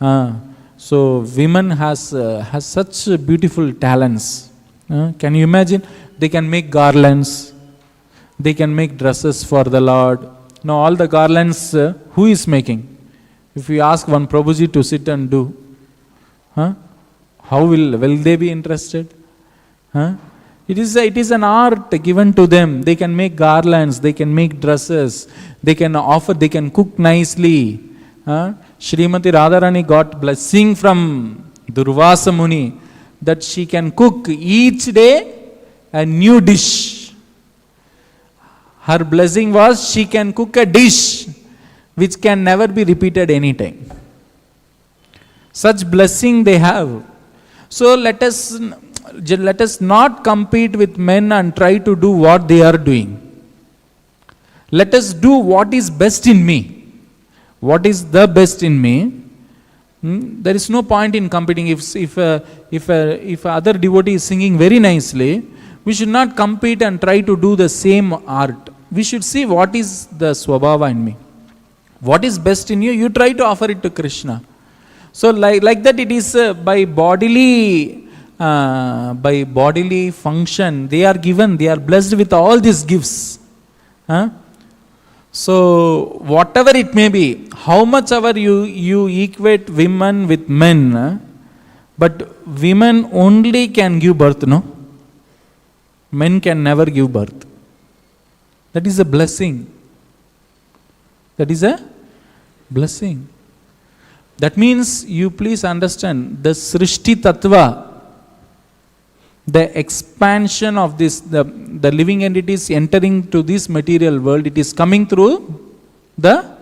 So women has such beautiful talents. Can you imagine? They can make garlands. They can make dresses for the Lord. Now all the garlands, who is making? If you ask one Prabhuji to sit and do, how will they be interested? It is an art given to them. They can make garlands, they can make dresses, they can cook nicely. Srimati Radharani got blessing from Durvasa Muni that she can cook each day a new dish. Her blessing was she can cook a dish which can never be repeated anytime. Such blessing they have. So let us not compete with men and try to do what they are doing. Let us do what is best in me. What is the best in me? There is no point in competing. If other devotee is singing very nicely, we should not compete and try to do the same art. We should see what is the swabhava in me. What is best in you, you try to offer it to Krishna. So like that it is by bodily function, they are given, they are blessed with all these gifts. So whatever it may be, how much ever you equate women with men, but women only can give birth, no? Men can never give birth. That is a blessing. That is a blessing. That means you please understand the Srishti Tattva, the expansion of this, the living entities entering to this material world, it is coming through the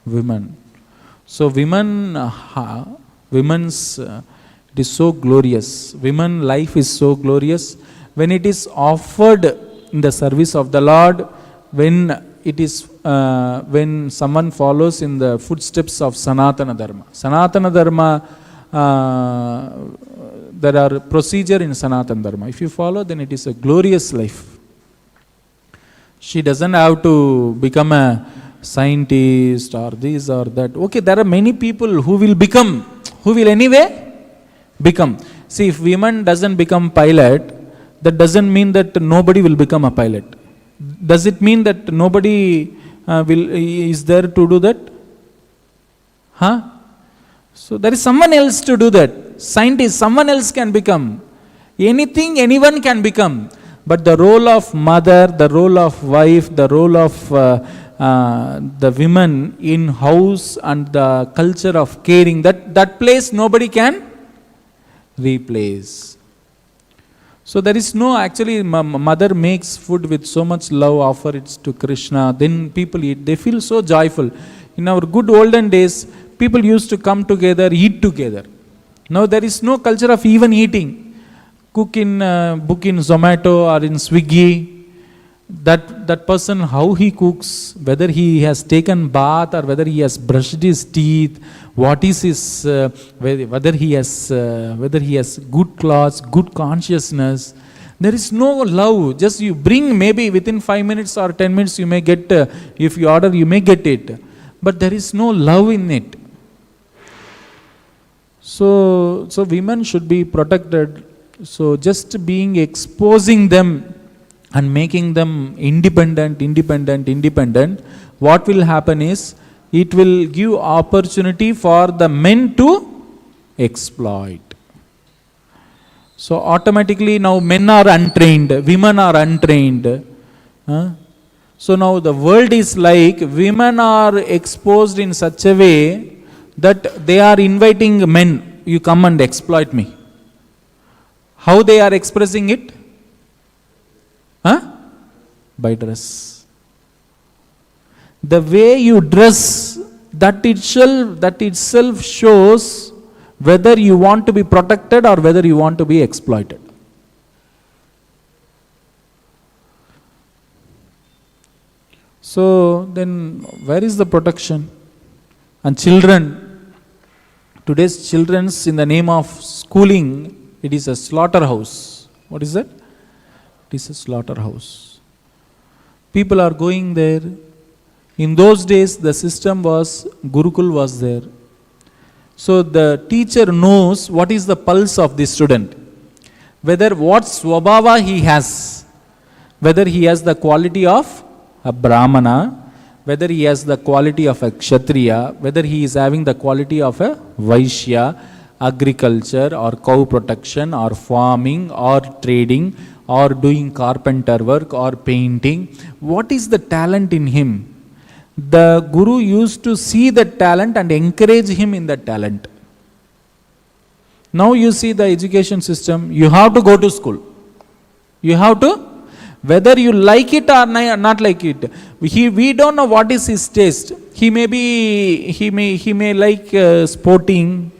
women. So women's it is so glorious. Women life is so glorious. When it is offered in the service of the Lord, when it is when someone follows in the footsteps of Sanatana Dharma. Sanatana Dharma, there are procedure in Sanatana Dharma. If you follow, then it is a glorious life. She doesn't have to become a scientist or this or that. Okay, there are many people who will anyway become. See, if women doesn't become pilot, that doesn't mean that nobody will become a pilot. Does it mean that nobody is there to do that? So there is someone else to do that. Scientist, someone else can become. Anything, anyone can become. But the role of mother, the role of wife, the role of the women in house and the culture of caring, that place nobody can replace. So there is no, actually mother makes food with so much love, offer it to Krishna, then people eat, they feel so joyful. In our good olden days, people used to come together, eat together. Now there is no culture of even eating. Book in Zomato or in Swiggy. That person, how he cooks, whether he has taken bath or whether he has brushed his teeth, what is his, whether he has good clothes, good consciousness. There is no love. Just you bring, maybe within 5 minutes or 10 minutes you may get, if you order you may get it. But there is no love in it. So women should be protected. So just exposing them and making them independent, what will happen is, it will give opportunity for the men to exploit. So automatically now men are untrained, women are untrained. So now the world is like, women are exposed in such a way that they are inviting men, you come and exploit me. How they are expressing it? By dress. The way you dress, that itself shows whether you want to be protected or whether you want to be exploited. So then where is the protection? And children, today's children's, in the name of schooling, it is a slaughterhouse. What is that? It is a slaughterhouse. People are going there. In those days, the system was, Gurukul was there. So the teacher knows what is the pulse of the student. Whether what swabhava he has. Whether he has the quality of a Brahmana, whether he has the quality of a Kshatriya, whether he is having the quality of a Vaishya, agriculture or cow protection or farming or trading or doing carpenter work or painting. What is the talent in him? The Guru used to see that talent and encourage him in that talent. Now you see the education system, you have to go to school. You have to, whether you like it or not like it. We don't know what is his taste. He may like sporting.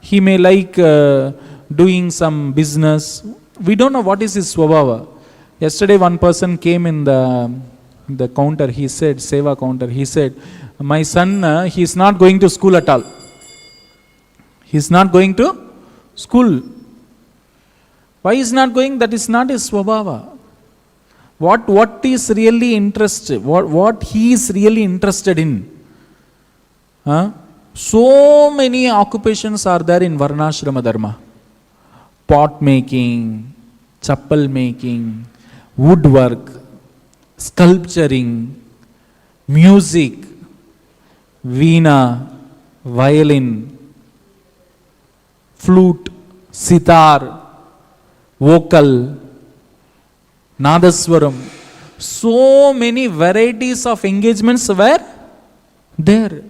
He may like doing some business. We don't know what is his swabhava. Yesterday one person came in the counter, he said, Seva counter, he said, my son, he is not going to school at all. He is not going to school. Why is not going? That is not his swabhava. What is really interested? What he is really interested in? So many occupations are there in Varnashrama Dharma. Pot making, chappal making, woodwork, sculpturing, music, veena, violin, flute, sitar, vocal, nadaswaram. So many varieties of engagements were there.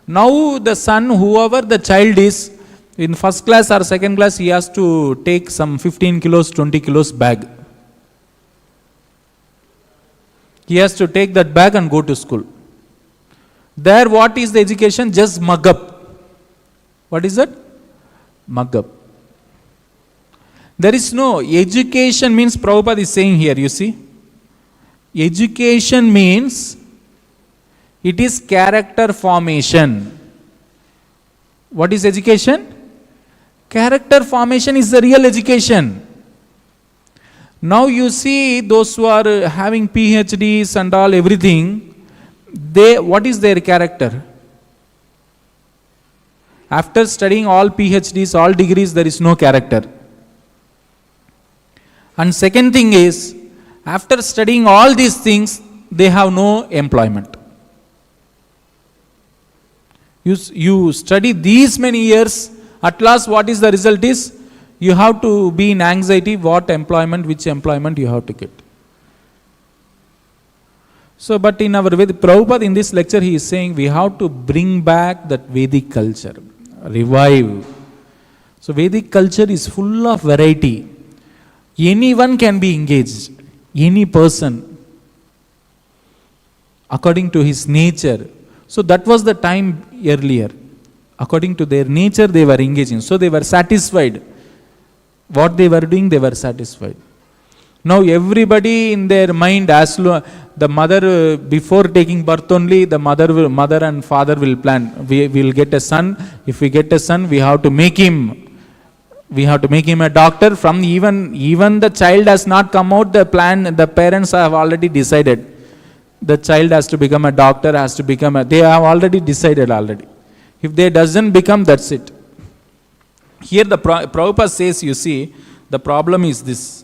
Now the son, whoever the child is, in first class or second class, he has to take some 15 kilos, 20 kilos bag. He has to take that bag and go to school. There what is the education? Just mug up. What is that? Mug up. There is no education means, Prabhupada is saying here, you see. Education means it is character formation. What is education? Character formation is the real education. Now you see those who are having PhDs and all everything, what is their character? After studying all PhDs, all degrees, there is no character. And second thing is, after studying all these things, they have no employment. You study these many years, at last what is the result is, you have to be in anxiety, which employment you have to get. So, but in our Prabhupada in this lecture, he is saying we have to bring back that Vedic culture, revive. So, Vedic culture is full of variety. Anyone can be engaged, any person, according to his nature. So, that was the time earlier. According to their nature, they were engaging. So, they were satisfied. What they were doing, they were satisfied. Now everybody in their mind, the mother, before taking birth only, the mother and father will plan. We will get a son. If we get a son, we have to make him a doctor. From even the child has not come out, the parents have already decided. The child has to become a doctor, they have already decided already. If they doesn't become, that's it. Here the Prabhupada says, you see, the problem is this.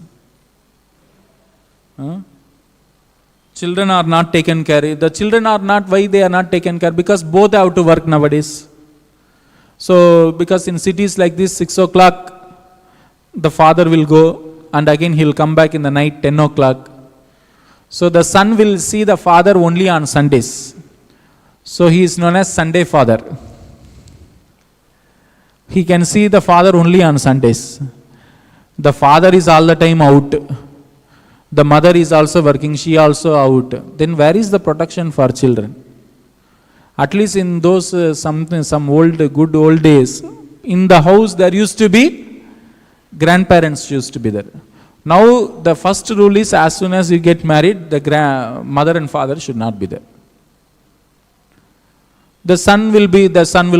Children are not taken care. The children are not, why they are not taken care? Because both have to work nowadays. So, because in cities like this, 6 o'clock, the father will go and again he will come back in the night, 10 o'clock. So, the son will see the father only on Sundays. So, he is known as Sunday father. He can see the father only on Sundays. The father is all the time out. The mother is also working, she also out. Then where is the protection for children? At least in those some good old days, in the house there used to be, grandparents used to be there. Now the first rule is, as soon as you get married, the mother and father should not be there. The son will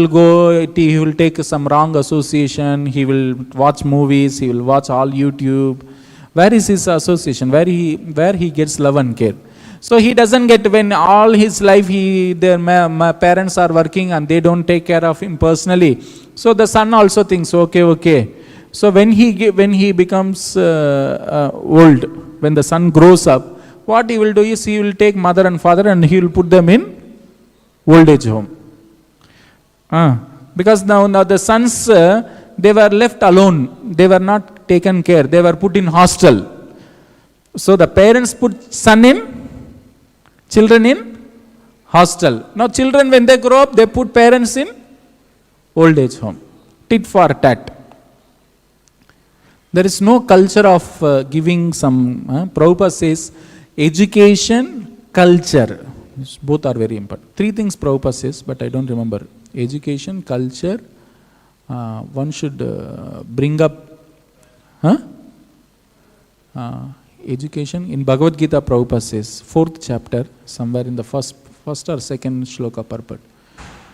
go, he will take some wrong association, he will watch movies, he will watch all YouTube. Where is his association? Where he gets love and care? So he doesn't get, when all his life my parents are working and they don't take care of him personally. So the son also thinks, okay. So when he becomes old, when the son grows up, what he will do is he will take mother and father and he will put them in old age home. Because now the sons, they were left alone. They were not taken care. They were put in hostel. So the parents put children in hostel. Now children, when they grow up, they put parents in old age home. Tit for tat. There is no culture of giving some, Prabhupada says, education, culture. Both are very important. 3 things Prabhupada says, but I don't remember. Education, culture, one should bring up education. In Bhagavad Gita, Prabhupada says, 4th chapter, somewhere in the first or second shloka purport.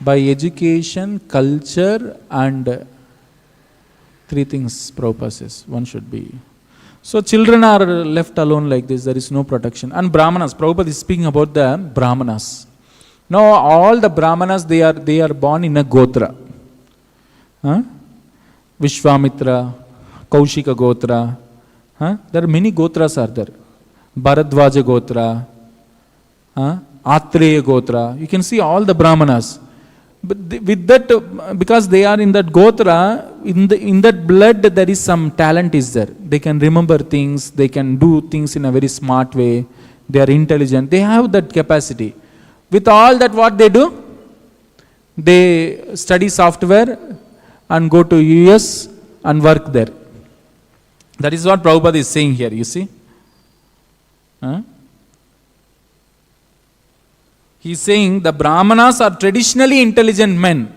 By education, culture and 3 things Prabhupada says, one should be. So children are left alone like this, there is no protection. And Brahmanas, Prabhupada is speaking about the Brahmanas. Now all the Brahmanas, they are born in a Gotra. Vishwamitra, Kaushika Gotra. There are many Gotras are there. Bharadvaja Gotra, Atreya Gotra. You can see all the Brahmanas. But with that, because they are in that Gotra, in that blood there is some talent is there. They can remember things, they can do things in a very smart way, they are intelligent, they have that capacity. With all that, what they do? They study software and go to US and work there. That is what Prabhupada is saying here, you see. He is saying the Brahmanas are traditionally intelligent men,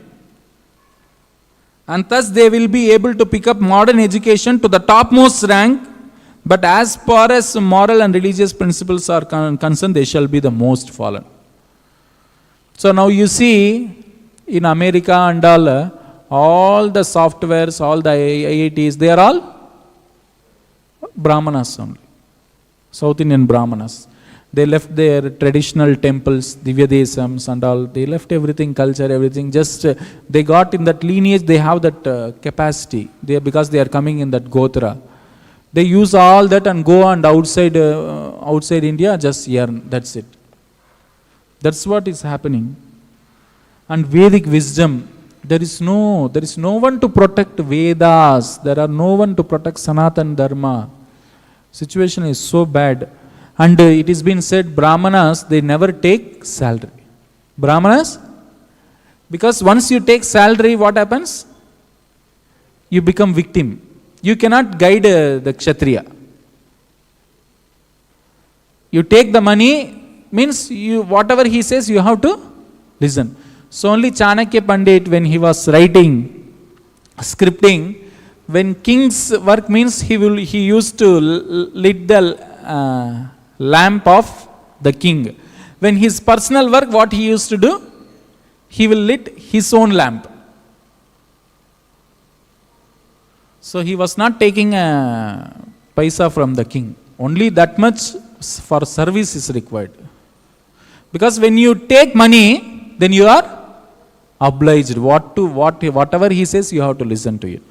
and thus they will be able to pick up modern education to the topmost rank, but as far as moral and religious principles are concerned, they shall be the most fallen. So now you see in America and all the softwares, all the IITs, they are all Brahmanas only, South Indian Brahmanas. They left their traditional temples, Divyadesams and all. They left everything, culture, everything. Just they got in that lineage, they have that capacity. Because they are coming in that Gotra. They use all that and go and outside India, just earn. That's it. That's what is happening. And Vedic wisdom, there is no one to protect Vedas. There are no one to protect Sanatan Dharma. Situation is so bad. And it has been said, Brahmanas, they never take salary. Brahmanas, because once you take salary, what happens? You become victim. You cannot guide the Kshatriya. You take the money, means whatever he says, you have to listen. So only Chanakya Pandit, when he was writing, scripting, when king's work means he used to lit the lamp of the king. When his personal work, what he used to do? He will lit his own lamp. So he was not taking a paisa from the king. Only that much for service is required. Because when you take money, then you are obliged. Whatever he says, you have to listen to it.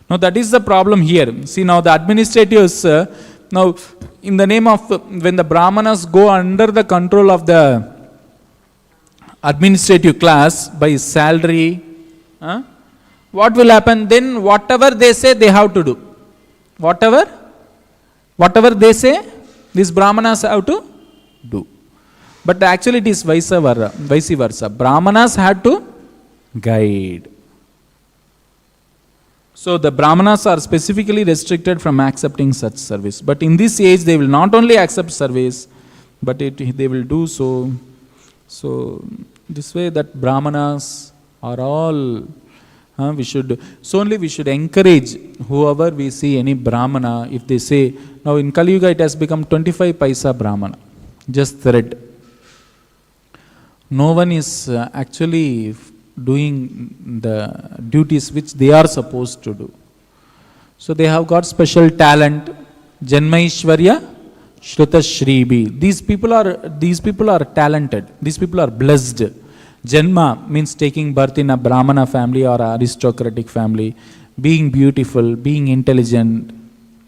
Now that is the problem here. See, now the administrators, now in the name of, when the Brahmanas go under the control of the administrative class by salary, what will happen? Then whatever they say, they have to do. Whatever they say, these Brahmanas have to do. But actually it is vice versa. Brahmanas had to guide. So the Brahmanas are specifically restricted from accepting such service. But in this age, they will not only accept service, but they will do so. So this way that Brahmanas are all, we should encourage whoever we see any Brahmana, if they say, now in Kali Yuga it has become 25 paisa Brahmana, just thread. No one is actually doing the duties which they are supposed to do. So they have got special talent. Janmaishwarya, Shruta Shribi. These people are talented. These people are blessed. Janma means taking birth in a Brahmana family or aristocratic family, being beautiful, being intelligent.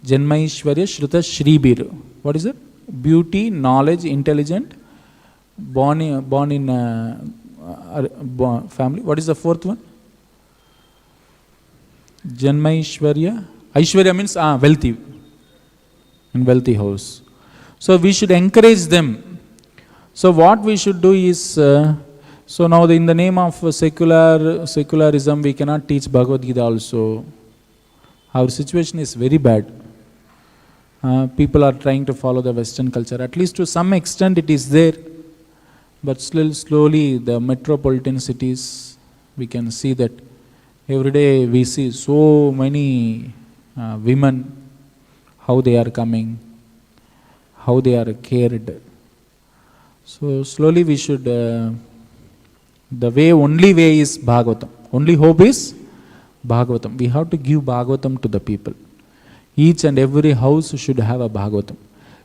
Janmaishwarya, Shruta Shribir. What is it? Beauty, knowledge, intelligent, born in family. What is the fourth one? Janmaishwarya. Aishwarya means wealthy. In wealthy house. So we should encourage them. So what we should do is, so now in the name of secularism, we cannot teach Bhagavad Gita also. Our situation is very bad. People are trying to follow the Western culture. At least to some extent it is there. But still slowly the metropolitan cities, we can see that every day we see so many women, how they are coming, how they are cared. So slowly we should, the only way is Bhagavatam. Only hope is Bhagavatam. We have to give Bhagavatam to the people. Each and every house should have a Bhagavatam.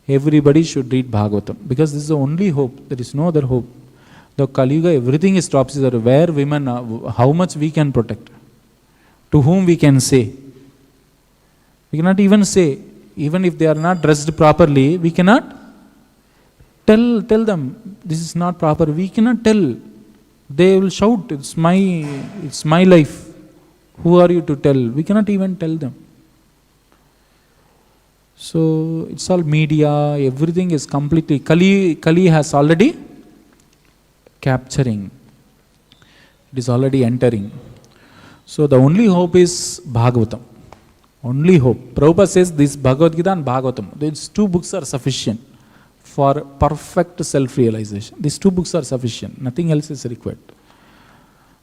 Everybody should read Bhagavatam. Because this is the only hope. There is no other hope. The Kali Yuga, everything is topsy-turvy. Where women, how much we can protect? To whom we can say? We cannot even say. Even if they are not dressed properly, we cannot tell them this is not proper. We cannot tell. They will shout, it's my life. Who are you to tell? We cannot even tell them. So it's all media, everything is completely, Kali has already capturing. It is already entering. So the only hope is Bhagavatam. Only hope. Prabhupada says this Bhagavad Gita and Bhagavatam. These two books are sufficient for perfect self-realization. These two books are sufficient. Nothing else is required.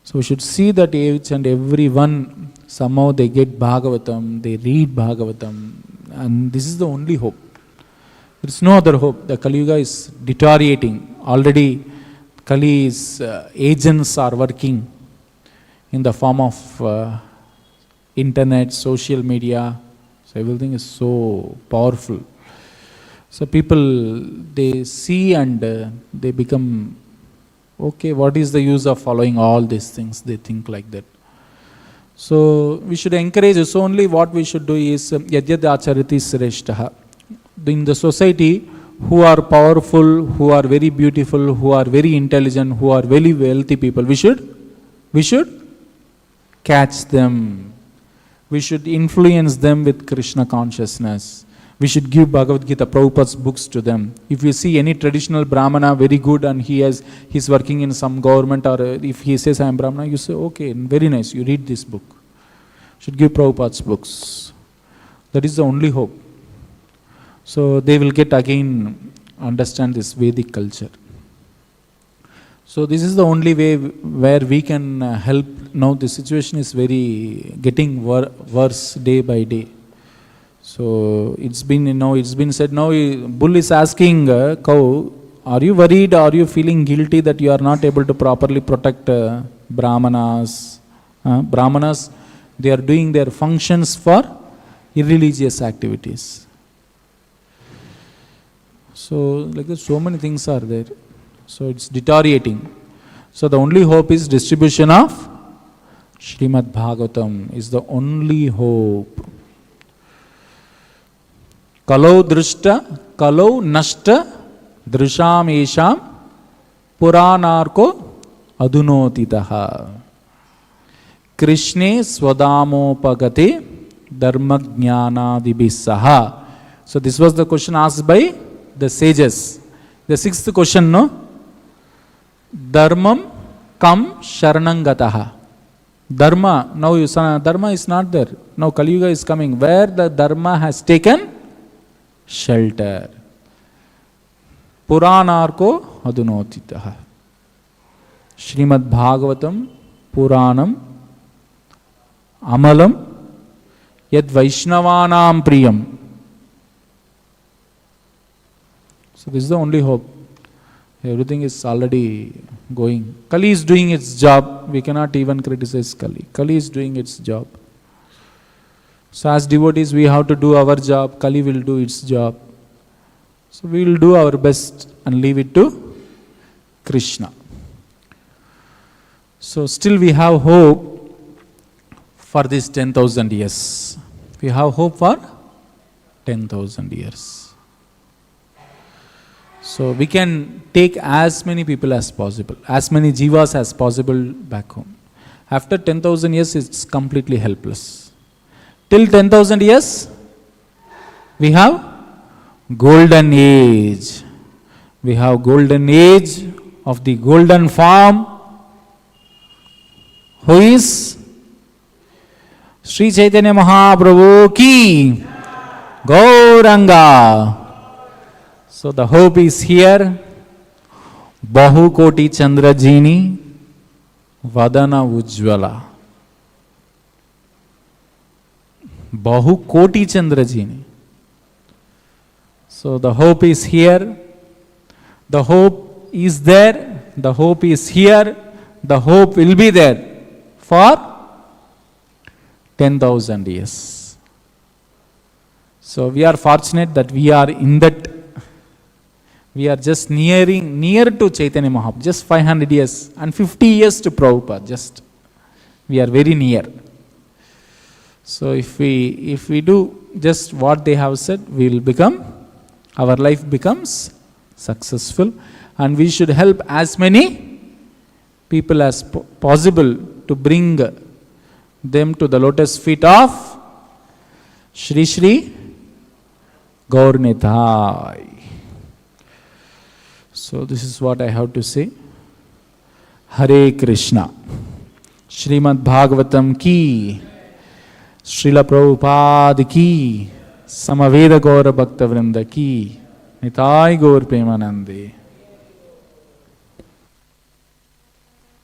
So we should see that each and every one, somehow they get Bhagavatam, they read Bhagavatam, and this is the only hope. There is no other hope. The Kali Yuga is deteriorating. Already Kali's agents are working in the form of internet, social media. So everything is so powerful. So people, they see and they become, okay, what is the use of following all these things? They think like that. So we should encourage. So only what we should do is yadyad acharati sreshtaha. In the society, who are powerful, who are very beautiful, who are very intelligent, who are very wealthy people, we should catch them. We should influence them with Krishna consciousness. We should give Bhagavad Gita, Prabhupada's books to them. If you see any traditional Brahmana, very good, and he's working in some government, or if he says I am Brahmana, you say, okay, very nice, you read this book. Should give Prabhupada's books. That is the only hope. So they will get again, understand this Vedic culture. So this is the only way where we can help. Now the situation is getting worse day by day. So it's been said, now bull is asking cow, are you worried, are you feeling guilty that you are not able to properly protect Brahmanas? Brahmanas, they are doing their functions for irreligious activities. So like that, so many things are there. So it's deteriorating. So the only hope is distribution of Śrīmad-Bhāgavatam is the only hope. Kalau drishta, kalau nashta, drisham esham, puranarko adunotitaha. Krishne swadamopagate dharmajnanadibhisaha. So this was the question asked by the sages. The sixth question, no? Dharmam kam sharanangataha. Dharma, now Dharma is not there. Now Kali Yuga is coming, where the Dharma has taken shelter. Puranarko adunotitaha. Śrīmad-Bhāgavatam Puranam Amalam Yad Vaishnavanam Priyam. So this is the only hope. Everything is already going. Kali is doing its job. We cannot even criticize Kali. Kali is doing its job. So as devotees, we have to do our job. Kali will do its job. So we will do our best and leave it to Krishna. So still we have hope for this 10,000 years. We have hope for 10,000 years. So we can take as many people as possible, as many jivas as possible back home. After 10,000 years, it's completely helpless. Till 10,000 years, we have golden age. We have golden age of the golden form. Who is? Sri Chaitanya Mahaprabhu ki Gauranga. So the hope is here. Bahu Koti Chandrajini Vadana Ujjvala. Bahu Koti Chandrajini. So the hope is here. The hope is there. The hope is here. The hope will be there for 10,000 years. So we are fortunate that we are in that. We are just near to Chaitanya Mahaprabhu, just 500 years and 50 years to Prabhupada, just. We are very near. So if we do just what they have said, our life becomes successful, and we should help as many people as possible to bring them to the lotus feet of Shri Shri Gaur Nitai. So this is what I have to say. Hare Krishna. Śrīmad-Bhāgavatam ki. Srila Prabhupada ki. Samaveda Gaura Bhakta Vrinda ki. Nitai Gaur Premanande.